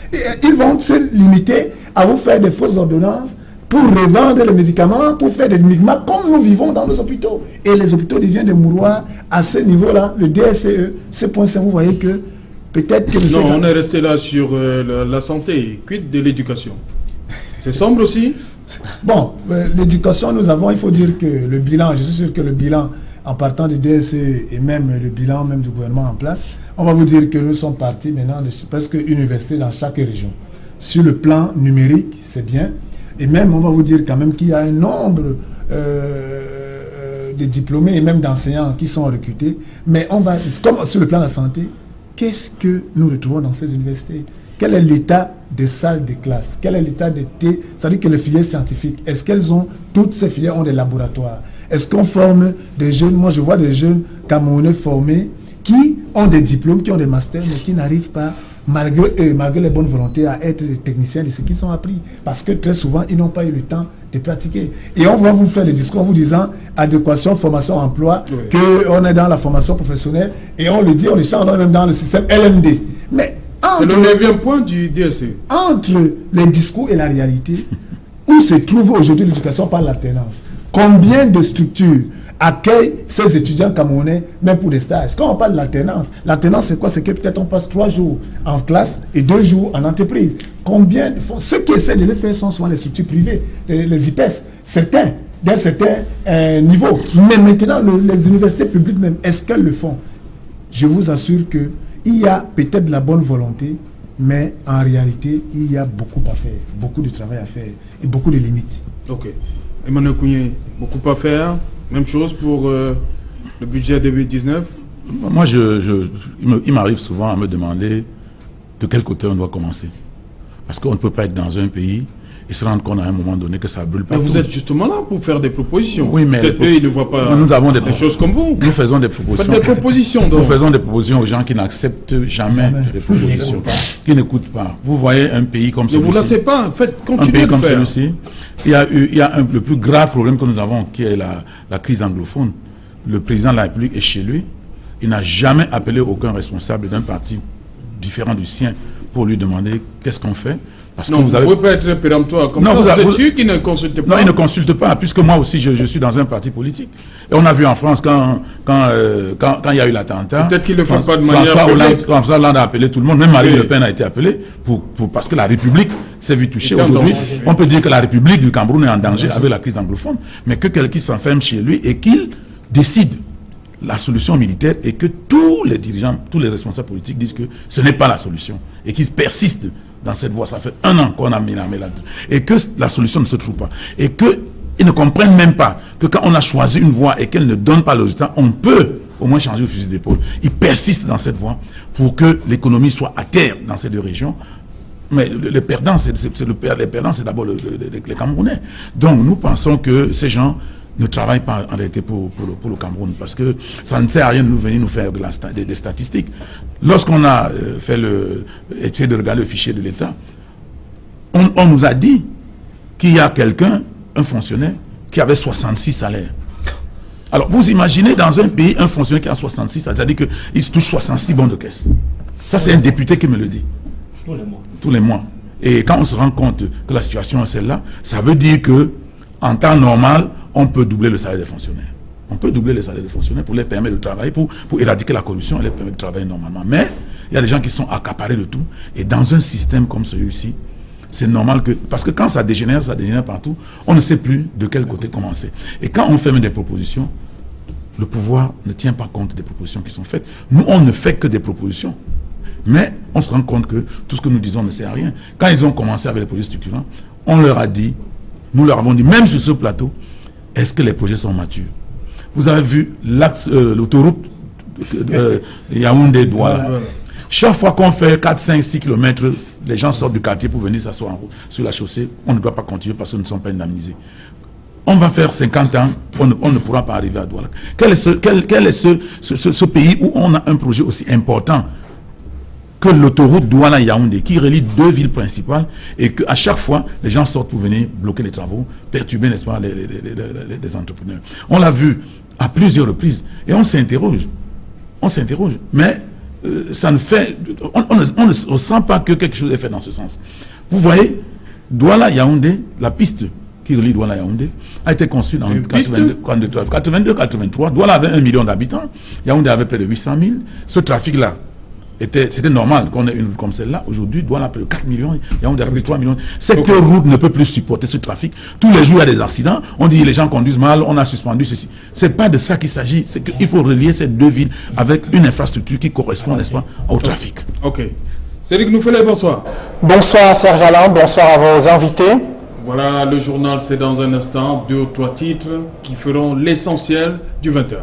Ils vont se limiter à vous faire des fausses ordonnances pour revendre les médicaments, pour faire des médicaments comme nous vivons dans nos hôpitaux. Et les hôpitaux deviennent des mouroirs à ce niveau-là. Le DSCE, ce point, vous voyez que peut-être que... Non, on est resté là sur la santé. Quid de l'éducation? C'est sombre aussi? Bon, l'éducation, il faut dire que le bilan, je suis sûr que le bilan, en partant du DSCE et même le bilan même du gouvernement en place, on va vous dire que nous sommes partis maintenant de presque une université dans chaque région. Sur le plan numérique, c'est bien. Et même, on va vous dire quand même qu'il y a un nombre de diplômés et même d'enseignants qui sont recrutés. Mais on va, comme sur le plan de la santé, qu'est-ce que nous retrouvons dans ces universités? Quel est l'état des salles de classe? Quel est l'état des thé? C'est-à-dire que les filières scientifiques, est-ce qu'elles ont, toutes ces filières ont des laboratoires? Est-ce qu'on forme des jeunes? Moi, je vois des jeunes Camerounais formés qui ont des diplômes, qui ont des masters, mais qui n'arrivent pas malgré eux, malgré les bonnes volontés, à être des techniciens de ce qu'ils ont appris. Parce que très souvent, ils n'ont pas eu le temps de pratiquer. Et on va vous faire des discours en vous disant adéquation, formation, emploi, qu'on est dans la formation professionnelle, et on le dit, on le chante, on est même dans le système LMD. Mais c'est le 9e point du DSE. Entre les discours et la réalité, où se trouve aujourd'hui l'éducation par l'alternance? Combien de structures accueillent ces étudiants camerounais, même pour des stages? Quand on parle de l'alternance, c'est quoi? C'est que peut-être on passe 3 jours en classe et 2 jours en entreprise. Combien de fois? Ceux qui essaient de le faire sont souvent les structures privées, les IPES, certains, d'un certain niveau. Mais maintenant, les universités publiques même, est-ce qu'elles le font? Je vous assure qu'il y a peut-être de la bonne volonté, mais en réalité, il y a beaucoup à faire, beaucoup de travail à faire et beaucoup de limites. Ok. Emmanuel Kounié, beaucoup à faire. Même chose pour le budget 2019. Moi, il m'arrive souvent à me demander de quel côté on doit commencer. Parce qu'on ne peut pas être dans un pays et se rendre compte à un moment donné que ça brûle partout. Mais vous êtes justement là pour faire des propositions. Oui, mais peut-être eux, ils ne voient pas nous avons des choses comme vous. Nous faisons des propositions. Faites des propositions. Donc. Nous faisons des propositions aux gens qui n'acceptent jamais des propositions, qui n'écoutent pas. Vous voyez un pays comme celui-ci. Ne vous lassez pas, faites, continuez un pays de comme faire. celui-ci, il y a le plus grave problème que nous avons, qui est la crise anglophone. Le président de la République est chez lui. Il n'a jamais appelé aucun responsable d'un parti différent du sien pour lui demander qu'est-ce qu'on fait. Parce non, que vous ne pouvez pas être péremptoire comme non, ça. Vous êtes sûr qu'il ne consulte pas? Non, il ne consulte pas, puisque moi aussi, je suis dans un parti politique. Et on a vu en France, quand il y a eu l'attentat... Peut-être qu'il ne le fait pas de manière... François Hollande a appelé tout le monde, même Marine Le Pen a été appelée, parce que la République s'est vue touchée. Aujourd'hui, on peut dire que la République du Cameroun est en danger avec la crise anglophone, mais que quelqu'un s'enferme chez lui et qu'il décide la solution militaire et que tous les dirigeants, tous les responsables politiques disent que ce n'est pas la solution et qu'ils persistent dans cette voie. Ça fait 1 an qu'on a mis la main là-dedans. Et que la solution ne se trouve pas. Et qu'ils ne comprennent même pas que quand on a choisi une voie et qu'elle ne donne pas le résultat, on peut au moins changer le fusil d'épaule. Ils persistent dans cette voie pour que l'économie soit à terre dans ces 2 régions. Mais les perdants, c'est d'abord les Camerounais. Donc nous pensons que ces gens ne travaillent pas en réalité pour le Cameroun, parce que ça ne sert à rien de venir nous faire des statistiques. Lorsqu'on a essayé de regarder le fichier de l'État, on nous a dit qu'il y a quelqu'un, un fonctionnaire, qui avait 66 salaires. Alors, vous imaginez dans un pays, un fonctionnaire qui a 66, c'est-à-dire qu'il se touche 66 bons de caisse. Ça, c'est un député qui me le dit. Tous les mois. Tous les mois. Et quand on se rend compte que la situation est celle-là, ça veut dire que en temps normal, on peut doubler le salaire des fonctionnaires. On peut doubler le salaire des fonctionnaires pour les permettre de travailler, pour éradiquer la corruption et les permettre de travailler normalement. Mais il y a des gens qui sont accaparés de tout. Et dans un système comme celui-ci, c'est normal que... Parce que quand ça dégénère partout, on ne sait plus de quel côté commencer. Et quand on fait même des propositions, le pouvoir ne tient pas compte des propositions qui sont faites. Nous, on ne fait que des propositions. Mais on se rend compte que tout ce que nous disons ne sert à rien. Quand ils ont commencé avec les projets structurants, on leur a dit, nous leur avons dit, même sur ce plateau, est-ce que les projets sont matures? Vous avez vu l'autoroute Yaoundé-Douala. Chaque fois qu'on fait 4, 5, 6 km, les gens sortent du quartier pour venir s'asseoir sur la chaussée. On ne doit pas continuer parce qu'ils ne sont pas indemnisés. On va faire 50 ans, on ne pourra pas arriver à Douala. Quel est ce pays où on a un projet aussi important que l'autoroute Douala-Yaoundé, qui relie 2 villes principales, et qu'à chaque fois, les gens sortent pour venir bloquer les travaux, perturber, n'est-ce pas, les entrepreneurs. On l'a vu à plusieurs reprises, et on s'interroge. On s'interroge, mais ça ne fait... On ne ressent pas que quelque chose est fait dans ce sens. Vous voyez, Douala-Yaoundé, la piste qui relie Douala-Yaoundé, a été conçue en 82-83. Douala avait 1 million d'habitants, Yaoundé avait près de 800 000. Ce trafic-là, c'était normal qu'on ait une route comme celle-là. Aujourd'hui, Douala a près de 4 millions, Yaoundé a près de 3 millions. Cette route ne peut plus supporter ce trafic. Tous les jours, il y a des accidents. On dit les gens conduisent mal, on a suspendu ceci. Ce n'est pas de ça qu'il s'agit. C'est qu'il faut relier ces 2 villes avec une infrastructure qui correspond, n'est-ce pas, au trafic. Ok. Cédric Noufelet, bonsoir. Bonsoir Serge Alain, bonsoir à vos invités. Voilà, le journal, c'est dans un instant 2 ou 3 titres qui feront l'essentiel du 20h.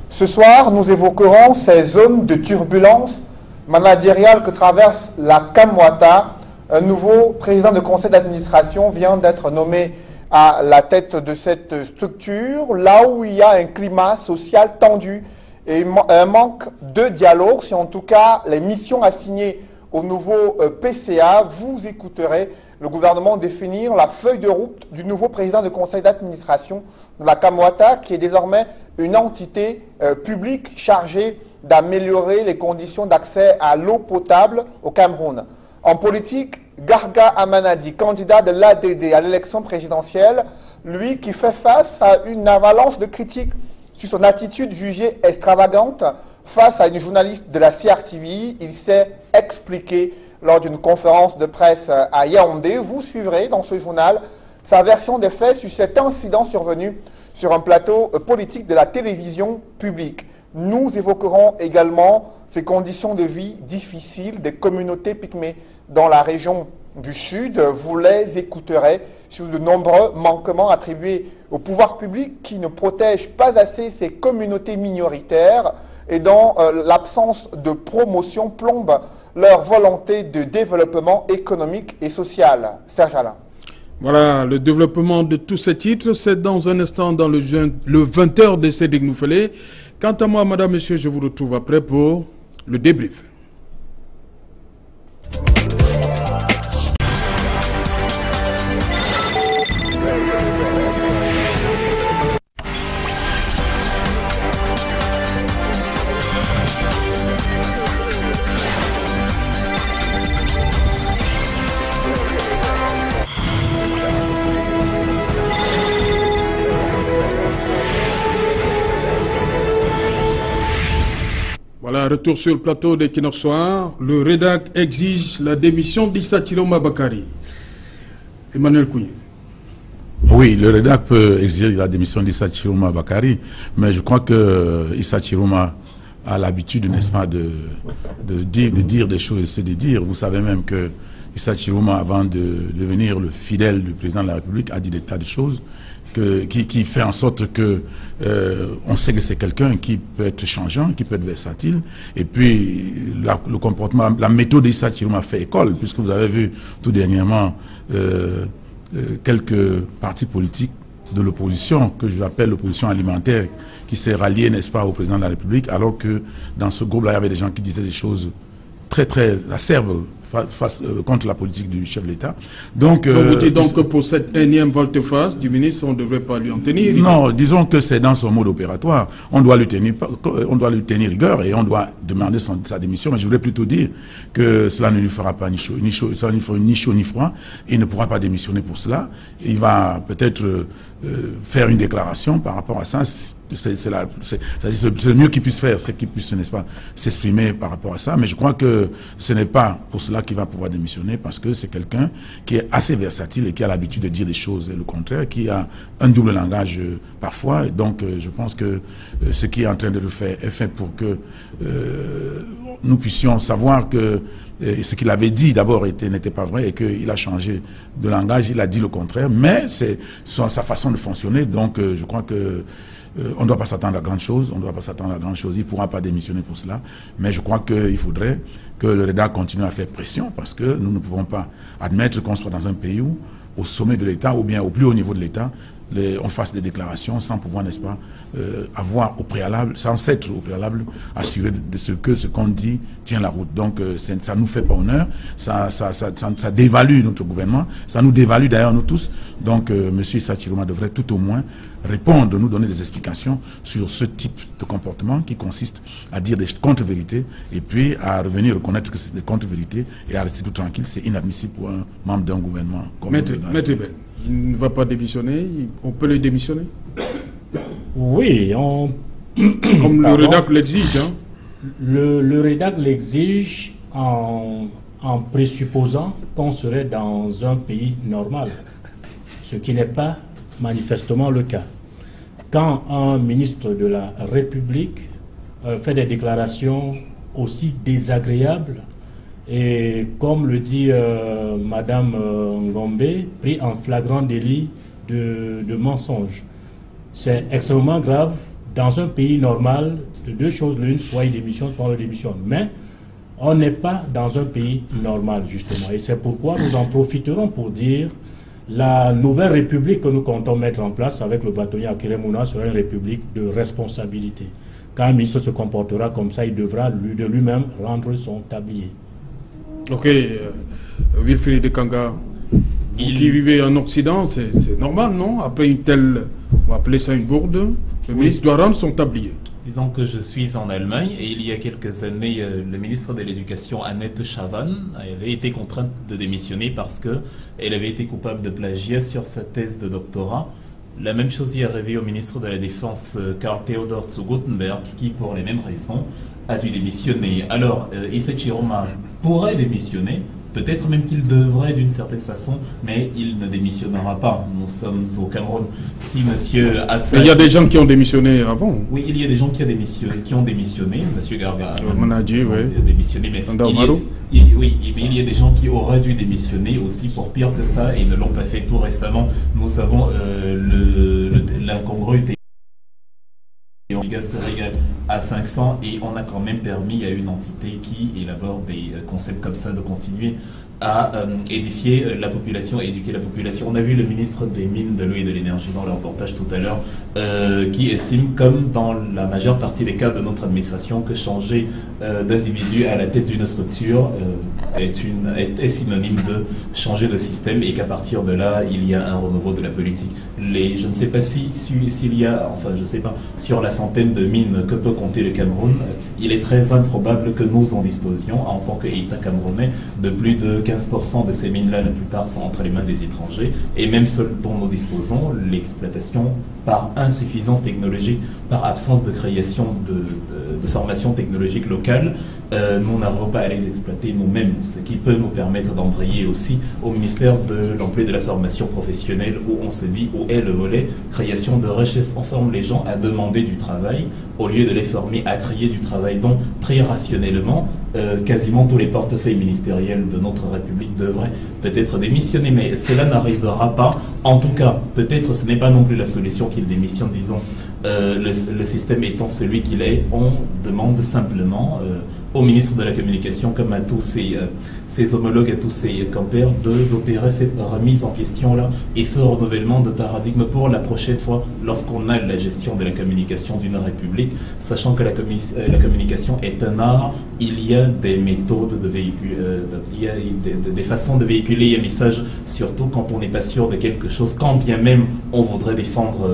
Ce soir, nous évoquerons ces zones de turbulence managériale que traverse la Kamwata. Un nouveau président de conseil d'administration vient d'être nommé à la tête de cette structure, là où il y a un climat social tendu et un manque de dialogue. C'est en tout cas les missions assignées au nouveau PCA. Vous écouterez le gouvernement définir la feuille de route du nouveau président du conseil d'administration de la Kamwata, qui est désormais une entité publique chargée d'améliorer les conditions d'accès à l'eau potable au Cameroun. En politique, Garga Amanadi, candidat de l'ADD à l'élection présidentielle, lui qui fait face à une avalanche de critiques sur son attitude jugée extravagante face à une journaliste de la CRTV, il s'est expliqué lors d'une conférence de presse à Yaoundé. Vous suivrez dans ce journal sa version des faits sur cet incident survenu sur un plateau politique de la télévision publique. Nous évoquerons également ces conditions de vie difficiles des communautés pygmées dans la région du Sud. Vous les écouterez sur de nombreux manquements attribués au pouvoir public qui ne protège pas assez ces communautés minoritaires et dont l'absence de promotion plombe leur volonté de développement économique et social. Serge Alain. Voilà, le développement de tous ces titres, c'est dans un instant dans le 20h de Sédhic Noufélé. Quant à moi, madame, monsieur, je vous retrouve après pour le débrief. Voilà, retour sur le plateau des Kinor Soir. Le REDAC exige la démission d'Issa Chiroma Bakari. Emmanuel Kouyé. Oui, le REDAC peut exiger la démission d'Issa Chiroma Bakari, mais je crois que Issa Chiroma a l'habitude, n'est-ce pas, de dire des choses et c'est de dire. Vous savez même que Issa Chiroma, avant de devenir le fidèle du président de la République, a dit des tas de choses qui fait en sorte que on sait que c'est quelqu'un qui peut être changeant, qui peut être versatile. Et puis le comportement, la méthode d'Issa Chiroma fait école, puisque vous avez vu tout dernièrement quelques partis politiques de l'opposition, que je l'appelle l'opposition alimentaire, qui s'est ralliée, n'est-ce pas, au président de la République, alors que dans ce groupe-là, il y avait des gens qui disaient des choses très très acerbes contre la politique du chef de l'État. Donc vous dites donc que pour cette énième volte-face du ministre, on ne devrait pas lui en tenir rigueur. Non, disons que c'est dans son mode opératoire. On doit lui tenir rigueur et on doit demander sa démission. Mais je voudrais plutôt dire que cela ne lui fera pas ni chaud ni froid. Il ne pourra pas démissionner pour cela. Il va peut-être faire une déclaration par rapport à ça. C'est le mieux qu'il puisse faire, c'est qu'il puisse, n'est-ce pas, s'exprimer par rapport à ça. Mais je crois que ce n'est pas pour cela qu'il va pouvoir démissionner, parce que c'est quelqu'un qui est assez versatile et qui a l'habitude de dire des choses et le contraire, qui a un double langage parfois. Et donc je pense que ce qui est en train de le faire est fait pour que nous puissions savoir que ce qu'il avait dit d'abord n'était pas vrai et qu'il a changé de langage, il a dit le contraire, mais c'est sa façon de fonctionner. Donc je crois que on ne doit pas s'attendre à grand chose, il ne pourra pas démissionner pour cela, mais je crois qu'il faudrait que le REDAC continue à faire pression, parce que nous ne pouvons pas admettre qu'on soit dans un pays où, au sommet de l'État, ou bien au plus haut niveau de l'État, on fasse des déclarations sans pouvoir, n'est-ce pas, avoir au préalable, sans s'être au préalable assuré de ce qu'on dit tient la route. Donc ça ne nous fait pas honneur, ça dévalue notre gouvernement, ça nous dévalue d'ailleurs nous tous. Donc M. Issa Chiroma devrait tout au moins répondre, nous donner des explications sur ce type de comportement qui consiste à dire des contre-vérités et puis à revenir reconnaître que c'est des contre-vérités et à rester tout tranquille. C'est inadmissible pour un membre d'un gouvernement comme Maître Ben, il ne va pas démissionner, on peut le démissionner? Oui, comme le REDAC l'exige. Hein? Le REDAC l'exige en présupposant qu'on serait dans un pays normal, ce qui n'est pas manifestement le cas. Quand un ministre de la République fait des déclarations aussi désagréables, et comme le dit Madame Ngombe, pris en flagrant délit de mensonge, c'est extrêmement grave. Dans un pays normal, de deux choses l'une, soit il démissionne, soit on le démissionne. Mais on n'est pas dans un pays normal, justement. Et c'est pourquoi nous en profiterons pour dire la nouvelle république que nous comptons mettre en place avec le bâtonnier Akere Mouna sera une république de responsabilité. Quand un ministre se comportera comme ça, il devra de lui-même rendre son tablier. Ok, Wilfried de Kanga, vous qui vivez en Occident, c'est normal, non? Après une telle, on va appeler ça une bourde, le ministre doit rendre son tablier. Disons que je suis en Allemagne et il y a quelques années, le ministre de l'Éducation, Annette Schavan, avait été contrainte de démissionner parce qu'elle avait été coupable de plagiat sur sa thèse de doctorat. La même chose y est arrivée au ministre de la Défense, Karl Theodor zu Guttenberg, qui, pour les mêmes raisons, a dû démissionner. Alors, Issei Chiroma pourrait démissionner, peut-être même qu'il devrait d'une certaine façon, mais il ne démissionnera pas. Nous sommes au Cameroun. Si monsieur il y a des gens qui ont démissionné avant. Oui, il y a des gens qui ont démissionné. Monsieur Garga a démissionné, mais il y a des gens qui auraient dû démissionner aussi pour pire que ça et ne l'ont pas fait tout récemment. Nous avons l'incongruité à 500 et on a quand même permis à une entité qui élabore des concepts comme ça de continuer à édifier la population, éduquer la population. On a vu le ministre des Mines, de l'Eau et de l'Énergie dans le reportage tout à l'heure qui estime, comme dans la majeure partie des cas de notre administration, que changer d'individu à la tête d'une structure est synonyme de changer de système et qu'à partir de là, il y a un renouveau de la politique. Je ne sais pas s'il y a, enfin je ne sais pas, sur la centaine de mines que peut compter le Cameroun, il est très improbable que nous en disposions, en tant qu'État camerounais, de plus de 15% de ces mines-là, la plupart sont entre les mains des étrangers, et même ceux dont nous disposons, l'exploitation par insuffisance technologique, par absence de création de formation technologique locale, nous n'arrivons pas à les exploiter nous-mêmes, ce qui peut nous permettre d'embrayer aussi au ministère de l'Emploi et de la Formation professionnelle, où on se dit, où est le volet création de richesse. On forme les gens à demander du travail, au lieu de les former à créer du travail. Donc, très rationnellement, quasiment tous les portefeuilles ministériels de notre République devraient peut-être démissionner, mais cela n'arrivera pas. En tout cas, peut-être ce n'est pas non plus la solution qu'il démissionne, disons, le système étant celui qu'il est. On demande simplement au ministre de la Communication, comme à tous ses homologues, à tous ses compères, d'opérer cette remise en question-là et ce renouvellement de paradigme pour la prochaine fois lorsqu'on a la gestion de la communication d'une République, sachant que la communication est un art. Il y a des méthodes de véhicule, il y a des façons de véhiculer un message, surtout quand on n'est pas sûr de quelque chose, quand bien même on voudrait défendre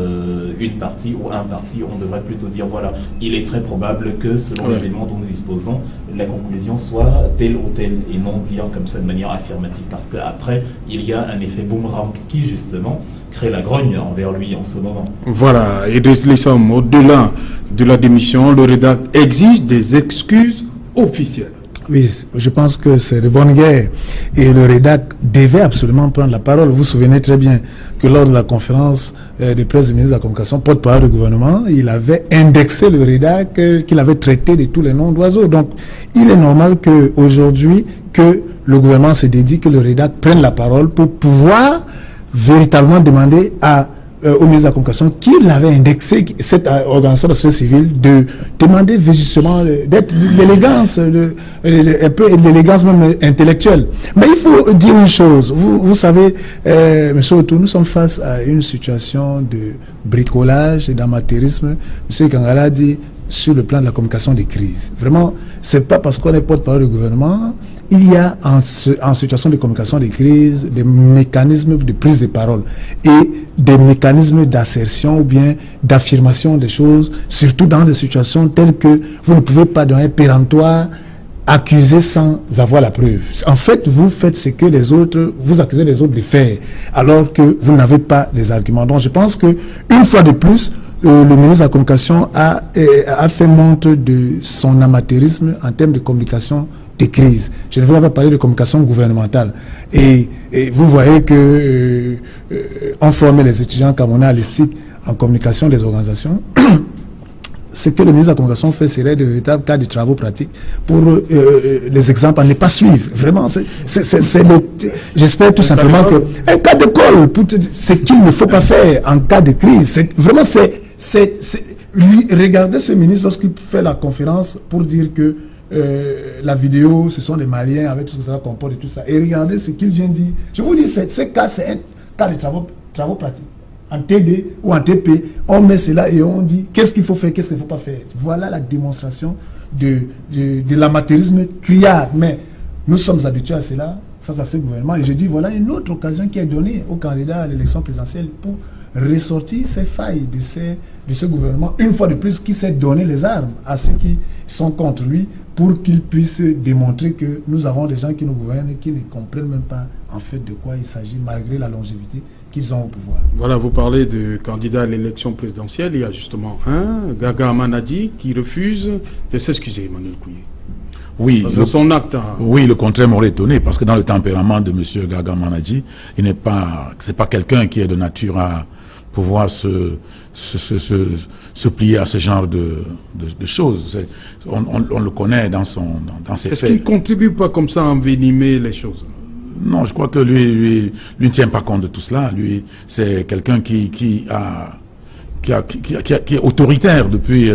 une partie ou un parti, on devrait plutôt dire voilà, il est très probable que selon les éléments dont nous disposons, la conclusion soit telle ou telle, et non dire comme ça de manière affirmative, parce qu'après il y a un effet boomerang qui justement crée la grogne envers lui en ce moment. Voilà, et au-delà de la démission, le REDAC exige des excuses officielles. Oui, je pense que c'est de bonne guerre. Et le REDAC devait absolument prendre la parole. Vous vous souvenez très bien que lors de la conférence de presse du ministre de la Communication, porte-parole du gouvernement, il avait indexé le REDAC, qu'il avait traité de tous les noms d'oiseaux. Donc, il est normal qu'aujourd'hui, que le gouvernement se dédie, que le REDAC prenne la parole pour pouvoir véritablement demander au ministre de la Communication, qui l'avait indexé, cette organisation de la société civile, de demander justement d'être l'élégance, un peu l'élégance même intellectuelle. Mais il faut dire une chose, vous savez, monsieur Otou, nous sommes face à une situation de bricolage et d'amateurisme. Monsieur Kangala dit, sur le plan de la communication des crises. Vraiment, c'est pas parce qu'on est porte-parole du gouvernement, il y a en situation de communication des crises des mécanismes de prise de parole et des mécanismes d'assertion ou bien d'affirmation des choses, surtout dans des situations telles que vous ne pouvez pas donner péremptoire accuser sans avoir la preuve. En fait, vous faites ce que les autres, vous accusez les autres de faire, alors que vous n'avez pas les arguments. Donc je pense que une fois de plus, le ministre de la Communication a fait montre de son amateurisme en termes de communication des crises. Je ne veux pas parler de communication gouvernementale. Et vous voyez que on formait les étudiants camerounais à l'ESTIC en communication des organisations. Ce que le ministre de la Communication fait serait de véritables cas de travaux pratiques pour les exemples à ne pas suivre. Vraiment, j'espère tout simplement que un cas d'école, ce qu'il ne faut pas faire en cas de crise, vraiment regardez ce ministre lorsqu'il fait la conférence pour dire que la vidéo, ce sont les Maliens avec tout ce que ça comporte et tout ça. Et regardez ce qu'il vient dire. Je vous dis, ce cas, c'est un cas de travaux pratiques. En TD ou en TP, on met cela et on dit qu'est-ce qu'il faut faire, qu'est-ce qu'il ne faut pas faire. Voilà la démonstration de l'amateurisme criard. Mais Nous sommes habitués à cela face à ce gouvernement. Et je dis, voilà une autre occasion qui est donnée aux candidats à l'élection présidentielle pour ressortir ces failles de ce gouvernement, une fois de plus, qui s'est donné les armes à ceux qui sont contre lui pour qu'ils puissent démontrer que nous avons des gens qui nous gouvernent et qui ne comprennent même pas en fait de quoi il s'agit, malgré la longévité qu'ils ont au pouvoir. Voilà, vous parlez de candidats à l'élection présidentielle. Il y a justement un, Gaga Amanadi, qui refuse de s'excuser, Emmanuel Kouye. Oui, son acte. Oui, le contraire m'aurait étonné, parce que dans le tempérament de M. Gaga Amanadi, c'est pas quelqu'un qui est de nature à pouvoir se plier à ce genre de choses. On le connaît dans ses faits. Est-ce qu'il ne contribue pas comme ça à envenimer les choses? Non, je crois que lui ne tient pas compte de tout cela. Lui, c'est quelqu'un qui est autoritaire depuis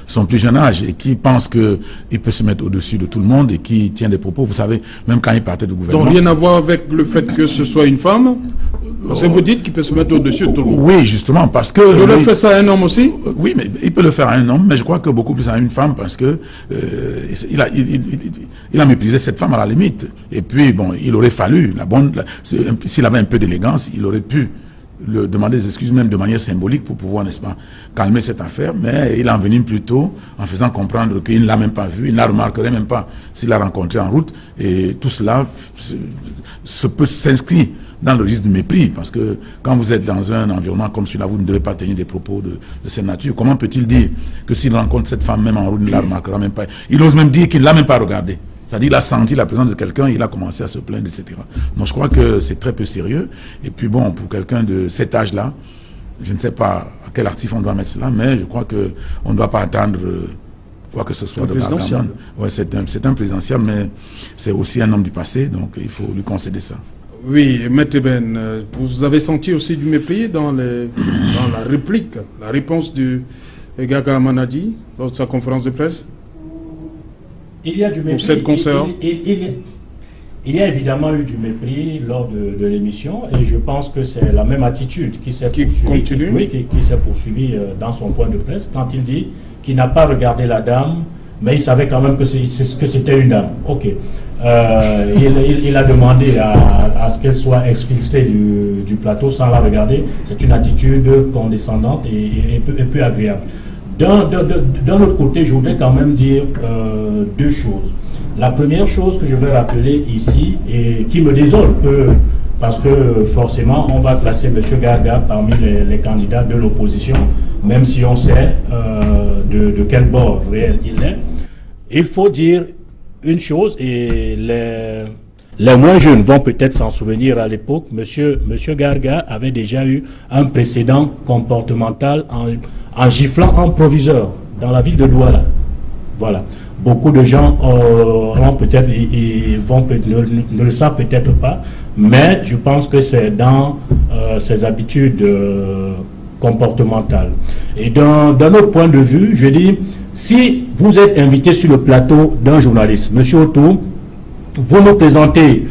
son plus jeune âge et qui pense qu'il peut se mettre au-dessus de tout le monde et qui tient des propos, vous savez, même quand il partait du gouvernement. Donc rien à voir avec le fait que ce soit une femme? Parce que vous dites qu'il peut se mettre au-dessus de tout le monde. Oui, justement, parce que... Il aurait fait ça à un homme aussi? Oui, mais il peut le faire à un homme, mais je crois que beaucoup plus à une femme, parce que il a méprisé cette femme à la limite. Et puis, bon, il aurait fallu, s'il avait un peu d'élégance, il aurait pu le demander des excuses, même de manière symbolique, pour pouvoir, n'est-ce pas, calmer cette affaire, mais il envenime plutôt en faisant comprendre qu'il ne l'a même pas vu, il ne la remarquerait même pas s'il l'a rencontré en route, et tout cela peut s'inscrire dans le risque de mépris, parce que quand vous êtes dans un environnement comme celui-là, vous ne devez pas tenir des propos de cette nature. Comment peut-il dire que s'il rencontre cette femme même en route, il ne la remarquera même pas? Il ose même dire qu'il ne l'a même pas regardée. C'est-à-dire qu'il a senti la présence de quelqu'un, il a commencé à se plaindre, etc. Donc je crois que c'est très peu sérieux. Et puis bon, pour quelqu'un de cet âge-là, je ne sais pas à quel article on doit mettre cela, mais je crois qu'on ne doit pas attendre quoi que ce soit de présidentiel. Ouais, c'est un présidentiel, mais c'est aussi un homme du passé, donc il faut lui concéder ça. Oui, Maître Ben, vous avez senti aussi du mépris dans la réplique, la réponse de Gaga Amanadi lors de sa conférence de presse? Il y a du mépris. Pour cette concert. Il y a évidemment eu du mépris lors de l'émission, et je pense que c'est la même attitude qui s'est poursuivie dans son point de presse quand il dit qu'il n'a pas regardé la dame, mais il savait quand même que c'était une dame. Ok. Il a demandé à ce qu'elle soit expulsée du plateau sans la regarder. C'est une attitude condescendante et peu agréable. D'un autre côté, je voudrais quand même dire deux choses. La première chose que je vais rappeler ici, et qui me désole, parce que forcément, on va placer M. Gaga parmi les candidats de l'opposition, même si on sait de quel bord réel il est. Il faut dire une chose, et les moins jeunes vont peut-être s'en souvenir à l'époque. Monsieur Gaga avait déjà eu un précédent comportemental en giflant un proviseur dans la ville de Douala. Voilà. Beaucoup de gens ne le savent peut-être pas, mais je pense que c'est dans ses habitudes comportementales. Et d'un autre point de vue, je dis, si vous êtes invité sur le plateau d'un journaliste, Monsieur Otto, vous me présentez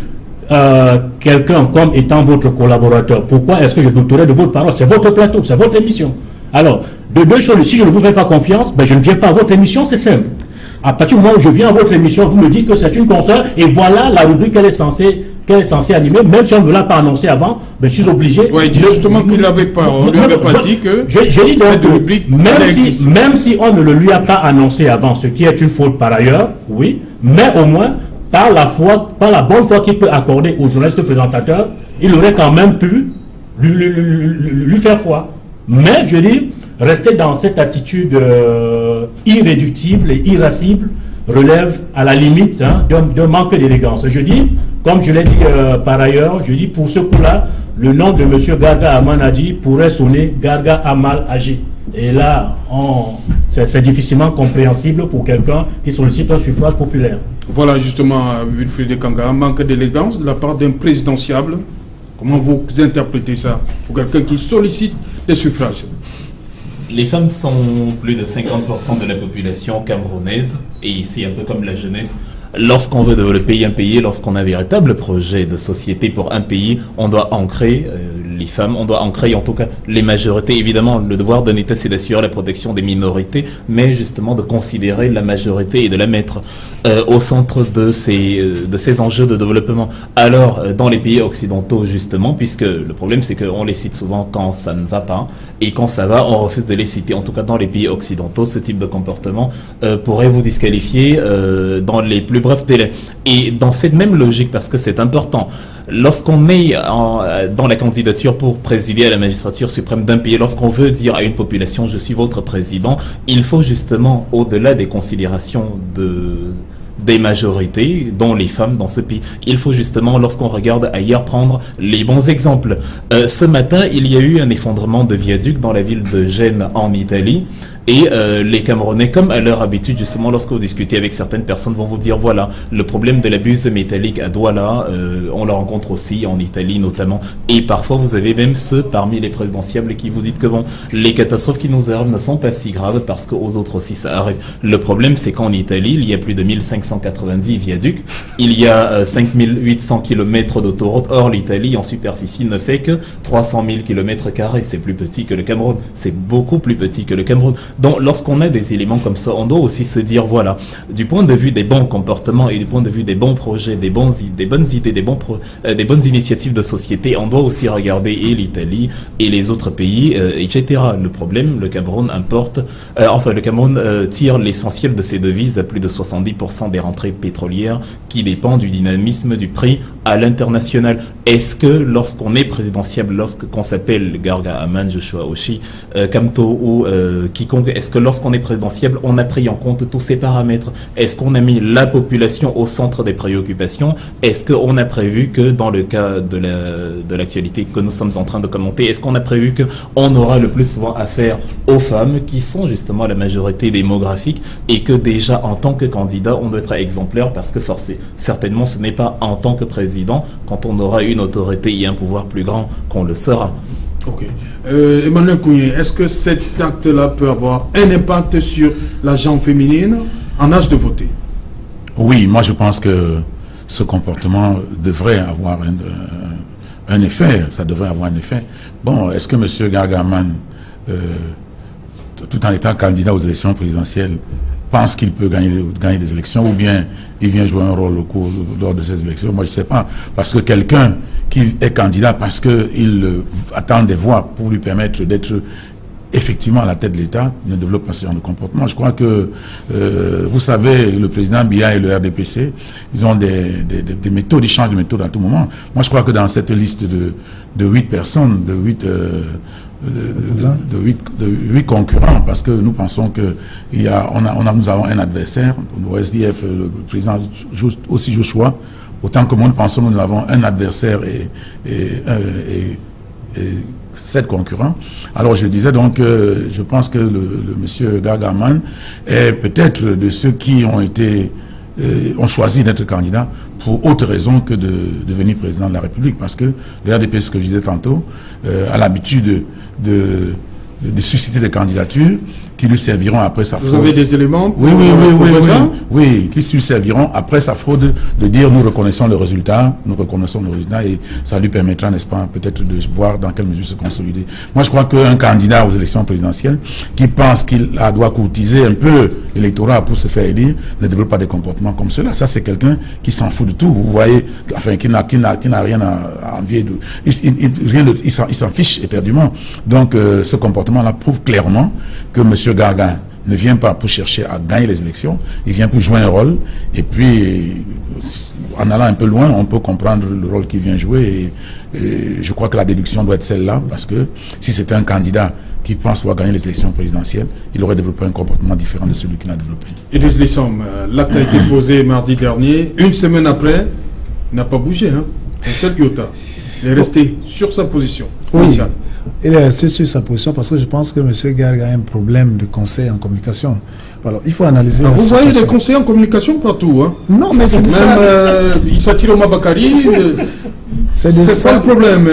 quelqu'un comme étant votre collaborateur, pourquoi est-ce que je douterais de votre parole? C'est votre plateau, c'est votre émission. Alors, de deux choses, si je ne vous fais pas confiance, ben je ne viens pas à votre émission, c'est simple. À partir du moment où je viens à votre émission, vous me dites que c'est une consoeur, et voilà la rubrique qu'elle est censée animer, même si on ne l'a pas annoncé avant, ben, je suis obligé... Oui, il dit justement qu'il n'avait pas, on ne lui avait pas dit que... Je dis donc, même si on ne le lui a pas annoncé avant, ce qui est une faute par ailleurs, oui, mais au moins, par la bonne foi qu'il peut accorder aux journalistes présentateurs, il aurait quand même pu lui faire foi. Mais, je dis, rester dans cette attitude irréductible et irascible relève à la limite d'un manque d'élégance. Je dis, comme je l'ai dit par ailleurs, je dis pour ce coup-là, le nom de M. Gaga Amanadi pourrait sonner Gaga Amal Agi. Et là, c'est difficilement compréhensible pour quelqu'un qui sollicite un suffrage populaire. Voilà justement, Wilfried Kanga, un manque d'élégance de la part d'un présidentiable. Comment vous interprétez ça pour quelqu'un qui sollicite des suffrages? Les femmes sont plus de 50% de la population camerounaise, et ici un peu comme la jeunesse. Lorsqu'on veut développer un pays, lorsqu'on a un véritable projet de société pour un pays, on doit ancrer les femmes, on doit ancrer en tout cas les majorités. Évidemment, le devoir d'un État, c'est d'assurer la protection des minorités, mais justement de considérer la majorité et de la mettre au centre de ces enjeux de développement. Alors, dans les pays occidentaux, justement, puisque le problème, c'est qu'on les cite souvent quand ça ne va pas, et quand ça va, on refuse de les citer. En tout cas, dans les pays occidentaux, ce type de comportement pourrait vous disqualifier dans les plus brefs délais. Et dans cette même logique, parce que c'est important, lorsqu'on est dans la candidature pour présider à la magistrature suprême d'un pays, lorsqu'on veut dire à une population « je suis votre président », il faut justement, au-delà des considérations des majorités, dont les femmes dans ce pays. Il faut justement, lorsqu'on regarde ailleurs, prendre les bons exemples. Ce matin, il y a eu un effondrement de viaduc dans la ville de Gênes en Italie. Et les Camerounais, comme à leur habitude, justement, lorsque vous discutez avec certaines personnes, vont vous dire, voilà, le problème de la buse métallique à Douala, on le rencontre aussi en Italie notamment. Et parfois, vous avez même ceux parmi les présidentiables qui vous disent que bon, les catastrophes qui nous arrivent ne sont pas si graves parce qu'aux autres aussi ça arrive. Le problème, c'est qu'en Italie, il y a plus de 1590 viaducs, il y a 5800 km d'autoroute. Or, l'Italie, en superficie, ne fait que 300 000 km². C'est plus petit que le Cameroun. C'est beaucoup plus petit que le Cameroun. Donc, lorsqu'on a des éléments comme ça, on doit aussi se dire, voilà, du point de vue des bons comportements et du point de vue des bons projets, des bonnes idées, des bonnes initiatives de société, on doit aussi regarder et l'Italie et les autres pays, etc. Le problème, le Cameroun le Cameroun tire l'essentiel de ses devises à plus de 70% des rentrées pétrolières qui dépendent du dynamisme du prix à l'international. Est-ce que lorsqu'on est présidentiable, lorsqu'on s'appelle Garga Aman, Joshua Oshi, Kamto ou quiconque, est-ce que lorsqu'on est présidentiable, on a pris en compte tous ces paramètres? Est-ce qu'on a mis la population au centre des préoccupations? Est-ce qu'on a prévu que dans le cas de l'actualité que nous sommes en train de commenter, est-ce qu'on a prévu qu'on aura le plus souvent affaire aux femmes qui sont justement la majorité démographique et que déjà en tant que candidat, on doit être exemplaire parce que certainement ce n'est pas en tant que président quand on aura une autorité et un pouvoir plus grand qu'on le sera. Ok. Emmanuel Kounié, est-ce que cet acte-là peut avoir un impact sur la gente féminine en âge de voter? Oui, moi je pense que ce comportement devrait avoir un effet. Ça devrait avoir un effet. Bon, est-ce que M. Gargaman, tout en étant candidat aux élections présidentielles, pense qu'il peut gagner des élections ou bien il vient jouer un rôle lors de ces élections? Moi, je ne sais pas. Parce que quelqu'un qui est candidat parce qu'il attend des voix pour lui permettre d'être effectivement à la tête de l'État ne développe pas ce genre de comportement. Je crois que, vous savez, le président Biya et le RDPC, ils ont des méthodes, ils changent de méthode à tout moment. Moi, je crois que dans cette liste de 8 personnes, de 8 concurrents, parce que nous pensons que nous avons un adversaire, au SDF, le président aussi Joshua, autant que moi nous pensons que nous avons un adversaire et 7 concurrents. Alors je disais donc, je pense que le monsieur Gargaman est peut-être de ceux qui ont choisi d'être candidat pour autre raison que de devenir président de la République, parce que le RDP, ce que je disais tantôt, a l'habitude de susciter des candidatures qui lui serviront après sa fraude. Vous avez des éléments pour oui, qui lui serviront après sa fraude de dire nous reconnaissons le résultat et ça lui permettra, n'est-ce pas, peut-être de voir dans quelle mesure se consolider. Moi, je crois qu'un candidat aux élections présidentielles qui pense qu'il doit courtiser un peu l'électorat pour se faire élire ne développe pas des comportements comme cela. Ça, c'est quelqu'un qui s'en fout de tout. Vous voyez, enfin, qui n'a rien à envier de... Il s'en fiche éperdument. Donc, ce comportement-là prouve clairement que M. Gargain ne vient pas pour chercher à gagner les élections, il vient pour jouer un rôle, et puis en allant un peu loin, on peut comprendre le rôle qu'il vient jouer, et je crois que la déduction doit être celle-là, parce que si c'était un candidat qui pense pouvoir gagner les élections présidentielles, il aurait développé un comportement différent de celui qu'il a développé. Idriss Lissom, l'acte a été posé mardi dernier, une semaine après, il n'a pas bougé, hein. Il est resté sur sa position. Oui. Il est resté sur sa position parce que je pense que M. Garga a un problème de conseil en communication. Alors, il faut analyser la situation. Vous voyez des conseillers en communication partout, hein? Non, mais c'est ça. Il s'attire au Mabakari. C'est pas le problème.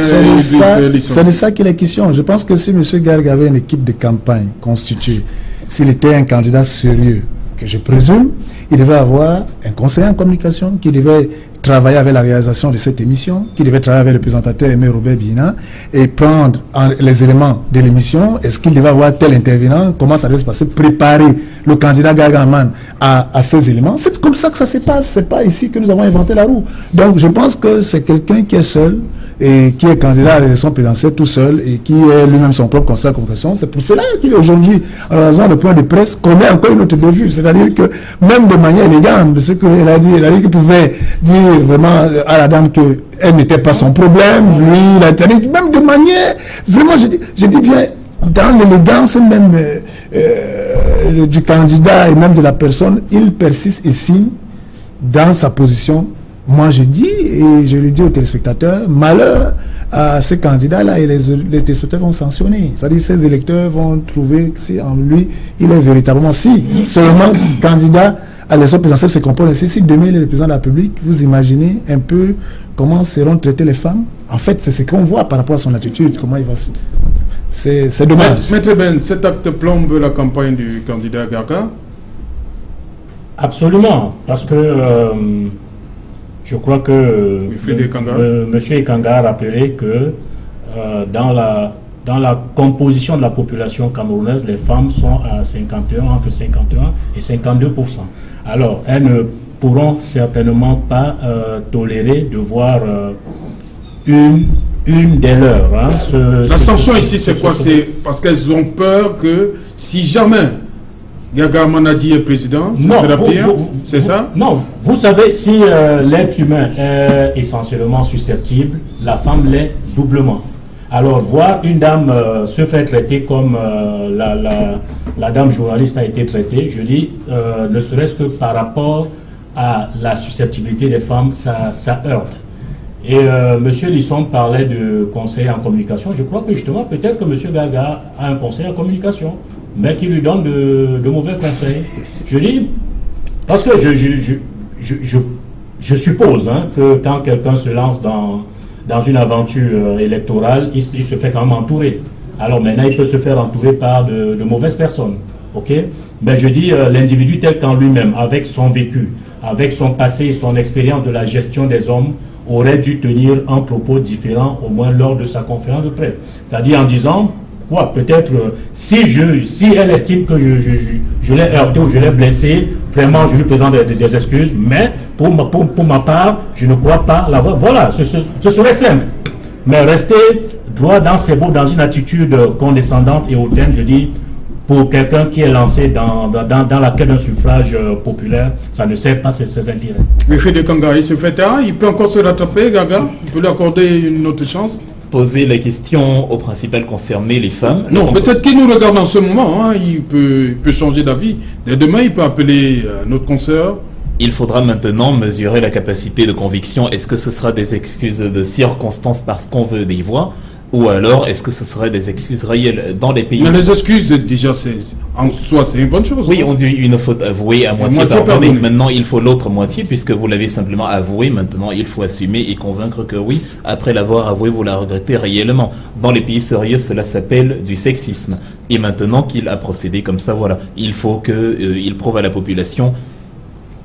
C'est de ça qu'il est question. Je pense que si M. Garga avait une équipe de campagne constituée, s'il était un candidat sérieux, que je présume, il devait avoir un conseiller en communication qui devait travailler avec la réalisation de cette émission, qui devait travailler avec le présentateur Aimé Robert Bina et prendre les éléments de l'émission. Est-ce qu'il devait avoir tel intervenant? Comment ça devait se passer? Préparer le candidat Gargaman à ces éléments. C'est comme ça que ça se passe. C'est pas ici que nous avons inventé la roue. Donc je pense que c'est quelqu'un qui est seul et qui est candidat à l'élection présidentielle tout seul et qui est lui-même son propre conseil de convocation. C'est pour cela qu'il aujourd'hui, en raison de point de presse, commet encore une autre bévue. C'est-à-dire que même de manière élégante, ce qu'il a dit qu'il pouvait dire vraiment à la dame qu'elle n'était pas son problème, lui, il a dit, même de manière, vraiment, je dis bien, dans l'élégance même du candidat et même de la personne, il persiste ici dans sa position. Moi, je dis, et je le dis aux téléspectateurs, malheur à ces candidats-là, et les téléspectateurs vont sanctionner. C'est-à-dire que ces électeurs vont trouver que c'est en lui, il est véritablement, si seulement candidat à l'élection présidentielle se compose ainsi, si demain il est le président de la République, vous imaginez un peu comment seront traitées les femmes. En fait, c'est ce qu'on voit par rapport à son attitude, comment il va... C'est dommage. Maître Ben, cet acte plombe la campagne du candidat Garga? Absolument, parce que je crois que M. Ekanga a rappelé que dans la composition de la population camerounaise, les femmes sont à 51, entre 51 et 52%. Alors, elles ne pourront certainement pas tolérer de voir une des leurs. La sanction ici, c'est quoi? C'est parce qu'elles ont peur que si jamais Gaga Manadi est président, ce sera pire, c'est ça? Non, vous savez, si l'être humain est essentiellement susceptible, la femme l'est doublement. Alors, voir une dame se faire traiter comme la dame journaliste a été traitée, je dis, ne serait-ce que par rapport à la susceptibilité des femmes, ça heurte. Et M. Lisson parlait de conseil en communication. Je crois que justement, peut-être que M. Gaga a un conseil en communication, mais qui lui donne de mauvais conseils. Je dis, parce que je suppose que quand quelqu'un se lance dans une aventure électorale, il se fait quand même entourer. Alors maintenant, il peut se faire entourer par de mauvaises personnes. Ok? Ben, je dis, l'individu tel qu'en lui-même, avec son vécu, avec son passé et son expérience de la gestion des hommes, aurait dû tenir un propos différent, au moins lors de sa conférence de presse. C'est-à-dire en disant, quoi, peut-être, si elle estime que je l'ai heurté ou je l'ai blessé, vraiment, je lui présente des excuses, mais pour ma part, je ne crois pas l'avoir. Voilà, ce serait simple. Mais rester droit dans ses mots, dans une attitude condescendante et hautaine, je dis, pour quelqu'un qui est lancé dans la quête d'un suffrage populaire, ça ne sert pas ses intérêts. Le fait de Kanga, il se fait tard, il peut encore se rattraper, Gaga? Il peut lui accorder une autre chance? Poser la question aux principales concernées, les femmes. Non, peut-être qu'il nous regarde en ce moment, il peut changer d'avis. Dès demain, il peut appeler notre consoeur. Il faudra maintenant mesurer la capacité de conviction. Est-ce que ce sera des excuses de circonstance parce qu'on veut des voix? Ou alors, est-ce que ce serait des excuses réelles dans les pays? Mais les excuses, déjà, en soi, c'est une bonne chose. Oui, on dit une faute avouée à moitié pardonnée. Maintenant, il faut l'autre moitié, puisque vous l'avez simplement avoué. Maintenant, il faut assumer et convaincre que oui, après l'avoir avoué, vous la regrettez réellement. Dans les pays sérieux, cela s'appelle du sexisme. Et maintenant qu'il a procédé comme ça, voilà, il faut qu'il prouve à la population.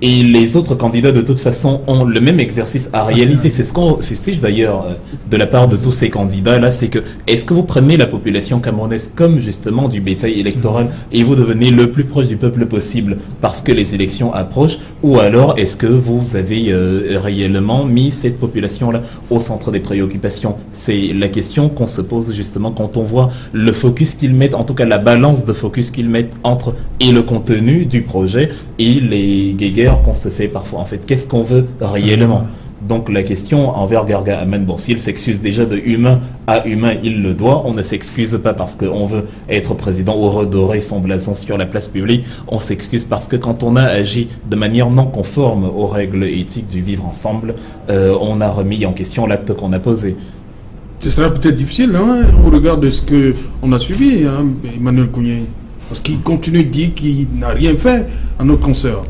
Et les autres candidats, de toute façon, ont le même exercice à réaliser. C'est ce qu'on fustige d'ailleurs de la part de tous ces candidats-là, c'est que, est-ce que vous prenez la population camerounaise comme justement du bétail électoral et vous devenez le plus proche du peuple possible parce que les élections approchent, ou alors est-ce que vous avez réellement mis cette population-là au centre des préoccupations? C'est la question qu'on se pose justement quand on voit le focus qu'ils mettent, en tout cas la balance de focus qu'ils mettent entre et le contenu du projet et les guéguerres qu'on se fait parfois. En fait, qu'est-ce qu'on veut réellement? Donc la question envers Garga Aman, bon, s'il s'excuse déjà de humain à humain, il le doit. On ne s'excuse pas parce qu'on veut être président ou redorer son blason sur la place publique. On s'excuse parce que quand on a agi de manière non conforme aux règles éthiques du vivre ensemble, on a remis en question l'acte qu'on a posé. Ce sera peut-être difficile au regard de ce qu'on a suivi, Emmanuel Kounié, parce qu'il continue de dire qu'il n'a rien fait à notre consoeur.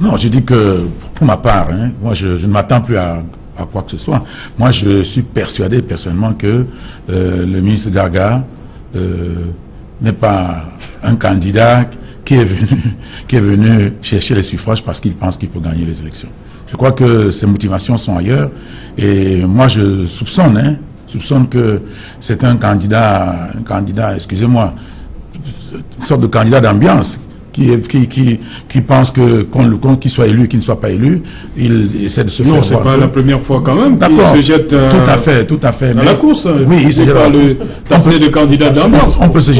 Non, je dis que, pour ma part, moi je ne m'attends plus à quoi que ce soit. Moi je suis persuadé personnellement que le ministre Garga n'est pas un candidat qui est venu chercher les suffrages parce qu'il pense qu'il peut gagner les élections. Je crois que ses motivations sont ailleurs. Et moi, je soupçonne que c'est un candidat, excusez-moi, une sorte de candidat d'ambiance qui pense que qu'il soit élu, qu'il ne soit pas élu, il essaie de se faire. Non, c'est pas la première fois quand même qu'il se jette tout à fait. Dans la course. Oui, il se jette pas le de candidat d'ambiance. On peut se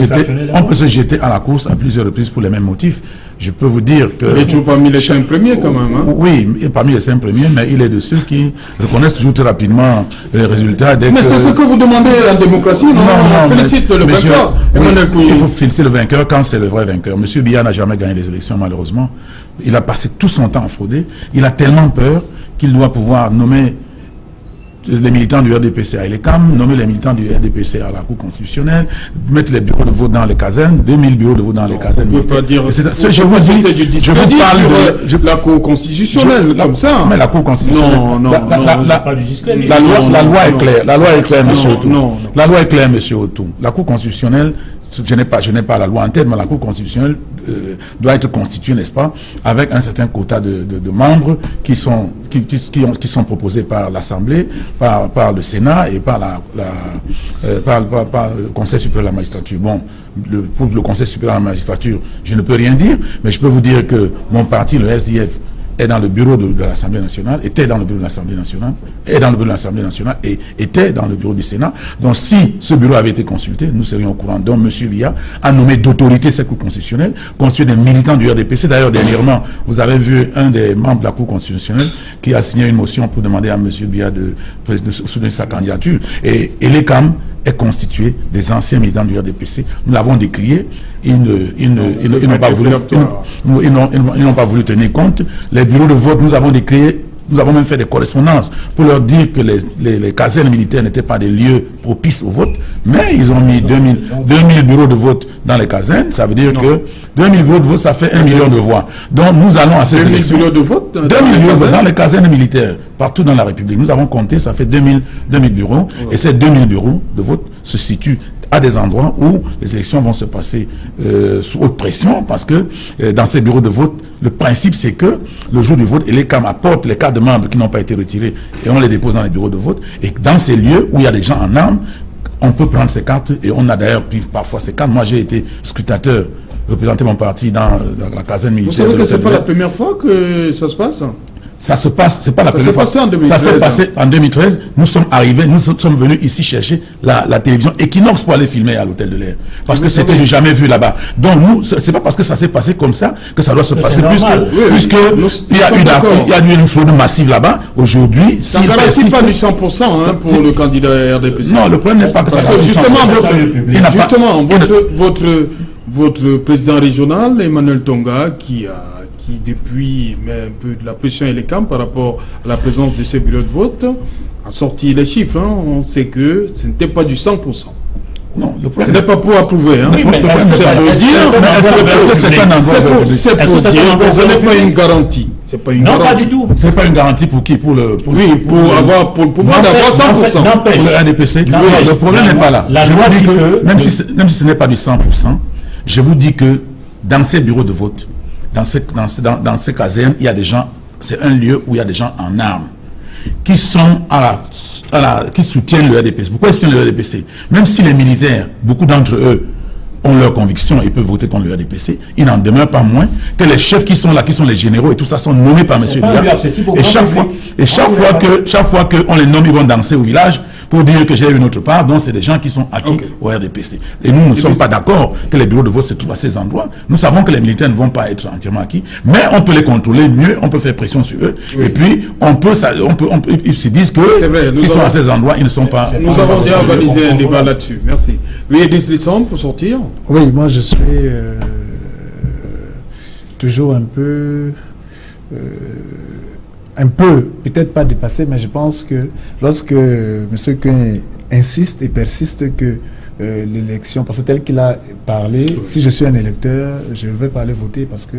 jeter à la course à plusieurs reprises pour les mêmes motifs. Je peux vous dire que... Il est toujours parmi les 5 premiers quand même. Hein? Oui, parmi les 5 premiers, mais il est de ceux qui reconnaissent toujours très rapidement les résultats. Mais c'est ce que vous demandez en démocratie, non? On félicite le vainqueur. Il faut féliciter le vainqueur quand c'est le vrai vainqueur. Monsieur Biya n'a jamais gagné les élections, malheureusement. Il a passé tout son temps à frauder. Il a tellement peur qu'il doit pouvoir nommer les militants du RDPC à l'ECAM, nommer les militants du RDPC à la Cour constitutionnelle, mettre les bureaux de vote dans les casernes, 2000 bureaux de vote dans les casernes. On ne peut pas dire... Je vous dis, je vous parle de la Cour constitutionnelle, comme ça. Mais la Cour constitutionnelle... Non. La loi est claire. La loi est claire, monsieur Otou. La loi est claire, monsieur Otou. La Cour constitutionnelle... Je n'ai pas la loi en tête, mais la Cour constitutionnelle doit être constituée, n'est-ce pas, avec un certain quota de membres qui sont proposés par l'Assemblée, par le Sénat et par le Conseil supérieur de la magistrature. Bon, pour le Conseil supérieur de la magistrature, je ne peux rien dire, mais je peux vous dire que mon parti, le SDF, est dans le bureau de l'Assemblée nationale, était dans le bureau de l'Assemblée nationale, est dans le bureau de l'Assemblée nationale et était dans le bureau du Sénat. Donc si ce bureau avait été consulté, nous serions au courant. Donc M. Biya a nommé d'autorité cette Cour constitutionnelle, constituée des militants du RDPC. D'ailleurs, dernièrement, vous avez vu un des membres de la Cour constitutionnelle qui a signé une motion pour demander à M. Biya de soutenir sa candidature. Et l'ECAM est constitué des anciens militants du RDPC. Nous l'avons décrié. Ils n'ont pas voulu tenir compte. Les bureaux de vote, nous avons décrié, nous avons même fait des correspondances pour leur dire que les casernes militaires n'étaient pas des lieux propices au vote, mais ils ont mis 2000 bureaux de vote dans les casernes. Ça veut dire que 2000 bureaux de vote, ça fait 1 million de voix. Donc nous allons à ces élections. 2000 bureaux de vote 2000 bureaux de vote dans les casernes militaires, partout dans la République. Nous avons compté, ça fait 2000 bureaux. Et ces 2000 bureaux de vote se situent à des endroits où les élections vont se passer sous haute pression, parce que dans ces bureaux de vote, le principe c'est que le jour du vote, l'ECAM apporte les cartes de membres qui n'ont pas été retirées et on les dépose dans les bureaux de vote. Et dans ces lieux où il y a des gens en armes, on peut prendre ces cartes, et on a d'ailleurs pris parfois ces cartes. Moi j'ai été scrutateur, représenté mon parti dans la caserne militaire. Vous savez que c'est pas la première fois que ça se passe? Ça se passe, c'est pas la première fois. Ça s'est passé en 2013. Nous sommes arrivés, nous sommes venus ici chercher la télévision Equinox pour aller filmer à l'Hôtel de l'Air. Parce que c'était du jamais vu là-bas. Donc nous, c'est pas parce que ça s'est passé comme ça que ça doit se passer. Puisque il y a eu une fraude massive là-bas. Aujourd'hui, ça ne garantit pas du 100% pour le candidat RDPC. Non, le problème n'est pas que ça garantit. Justement, votre président régional, Emmanuel Tonga, qui depuis met un peu de la pression et les camps par rapport à la présence de ces bureaux de vote, a sorti les chiffres. On sait que ce n'était pas du 100%. Non, ce n'est pas pour approuver. Oui, mais c'est pour dire que ce n'est pas une garantie. Non, pas du tout. C'est pas une garantie pour qui? Pour le pouvoir d'avoir 100%. Pour le RDPC. Le problème n'est pas là. Je vous dis que, même si ce n'est pas du 100%, je vous dis que dans ces bureaux de vote, dans ces casernes, il y a des gens, c'est un lieu où il y a des gens en armes qui sont qui soutiennent le RDPC. Pourquoi ils soutiennent le RDPC? Même si les militaires, beaucoup d'entre eux, ont leurs convictions et peuvent voter contre le RDPC, il n'en demeure pas moins que les chefs qui sont là, qui sont les généraux et tout ça, sont nommés par M. Biya. Et chaque fois qu'on les nomme, ils vont danser au village pour dire que j'ai une autre part. Donc c'est des gens qui sont acquis au RDPC. Et nous ne sommes pas d'accord que les bureaux de vote se trouvent à ces endroits. Nous savons que les militaires ne vont pas être entièrement acquis, mais on peut les contrôler mieux, on peut faire pression sur eux. Oui. Et puis ils se disent que s'ils sont à ces endroits, ils ne sont pas... Nous avons déjà organisé un débat là-dessus. Merci. Oui, Edith pour sortir. Oui, moi je suis toujours un peu, peut-être pas dépassé, mais je pense que lorsque M. Kougne insiste et persiste que l'élection, parce que tel qu'il a parlé, si je suis un électeur, je ne vais pas aller voter parce que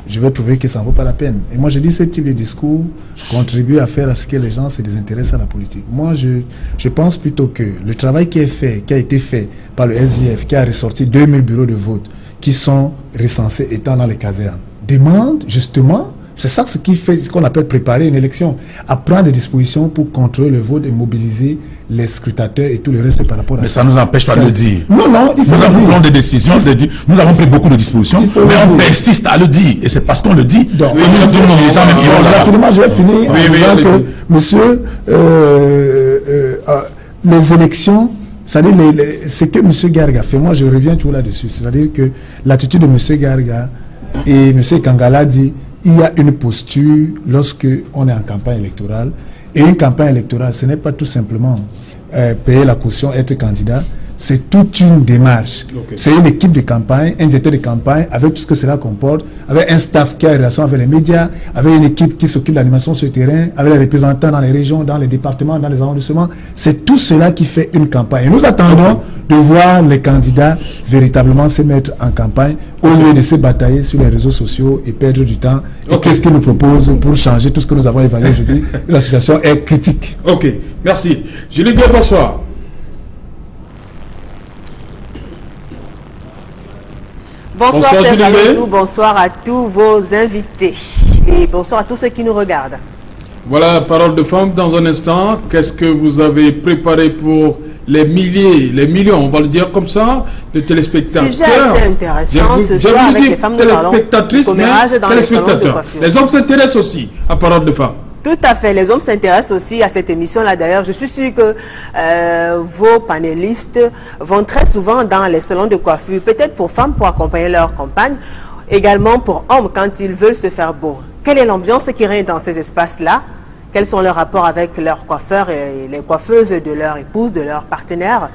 je vais trouver que ça ne vaut pas la peine. Et moi je dis ce type de discours contribue à faire à ce que les gens se désintéressent à la politique. Moi je pense plutôt que le travail qui a été fait par le SDF, qui a ressorti 2000 bureaux de vote, qui sont recensés étant dans les casernes demandent justement, c'est ça ce qui fait ce qu'on appelle préparer une élection, à prendre des dispositions pour contrôler le vote et mobiliser les scrutateurs et tout le reste par rapport à ça. Mais ça ne nous empêche pas de le dire. Non, non, il faut nous avons pris des décisions, nous avons pris beaucoup de dispositions, mais on persiste à le dire. Et c'est parce qu'on le dit. Donc, je vais finir en disant que, monsieur, les élections, c'est-à-dire ce que M. Garga fait, moi je reviens toujours là-dessus, c'est-à-dire que l'attitude de M. Garga et M. Kangala dit il y a une posture lorsque on est en campagne électorale, et une campagne électorale, ce n'est pas tout simplement payer la caution, être candidat, c'est toute une démarche. Okay. C'est une équipe de campagne, un directeur de campagne, avec tout ce que cela comporte, avec un staff qui a une relation avec les médias, avec une équipe qui s'occupe de l'animation sur le terrain, avec les représentants dans les régions, dans les départements, dans les arrondissements. C'est tout cela qui fait une campagne. Et nous attendons de voir les candidats véritablement se mettre en campagne au lieu de se batailler sur les réseaux sociaux et perdre du temps. Et qu'est-ce qu'ils nous proposent pour changer tout ce que nous avons évalué aujourd'hui? La situation est critique. Ok, merci. Julie Gueye, bonsoir. Bonsoir, bonsoir à tous vos invités et bonsoir à tous ceux qui nous regardent. Voilà, parole de femme dans un instant. Qu'est-ce que vous avez préparé pour les milliers, les millions, on va le dire comme ça, de téléspectateurs? Sujet assez intéressant ce soir avec les femmes, nous parlons du commérage dans les salons de coiffure. Les hommes s'intéressent aussi à parole de femme. Tout à fait, les hommes s'intéressent aussi à cette émission-là. D'ailleurs, je suis sûr que vos panélistes vont très souvent dans les salons de coiffure, peut-être pour femmes, pour accompagner leurs compagnes, également pour hommes quand ils veulent se faire beau. Quelle est l'ambiance qui règne dans ces espaces-là? Quels sont leurs rapports avec leurs coiffeurs et les coiffeuses de leurs épouses, de leurs partenaires?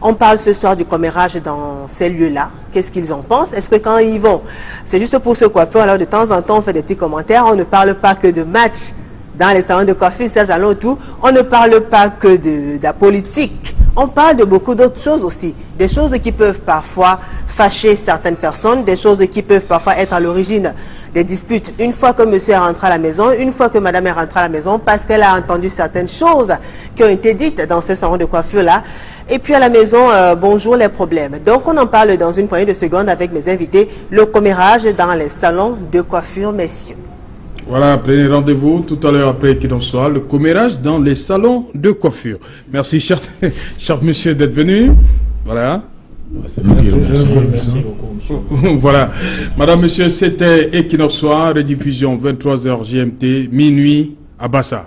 On parle ce soir du commérage dans ces lieux-là. Qu'est-ce qu'ils en pensent? Est-ce que quand ils vont, c'est juste pour ce coiffeur, alors de temps en temps on fait des petits commentaires, on ne parle pas que de match dans les salons de coiffure, Serge Allons et tout, on ne parle pas que de la politique. On parle de beaucoup d'autres choses aussi. Des choses qui peuvent parfois fâcher certaines personnes, des choses qui peuvent parfois être à l'origine des disputes. Une fois que monsieur est rentré à la maison, une fois que madame est rentrée à la maison, parce qu'elle a entendu certaines choses qui ont été dites dans ces salons de coiffure-là. Et puis à la maison, bonjour les problèmes. Donc on en parle dans une poignée de secondes avec mes invités. Le commérage dans les salons de coiffure, messieurs. Voilà, prenez rendez-vous tout à l'heure après qu'il en soit, le commérage dans les salons de coiffure. Merci, cher monsieur, d'être venu. Voilà. Merci beaucoup. Voilà. Madame, monsieur, c'était Equinox Soir, rediffusion 23h GMT, minuit à Bassa.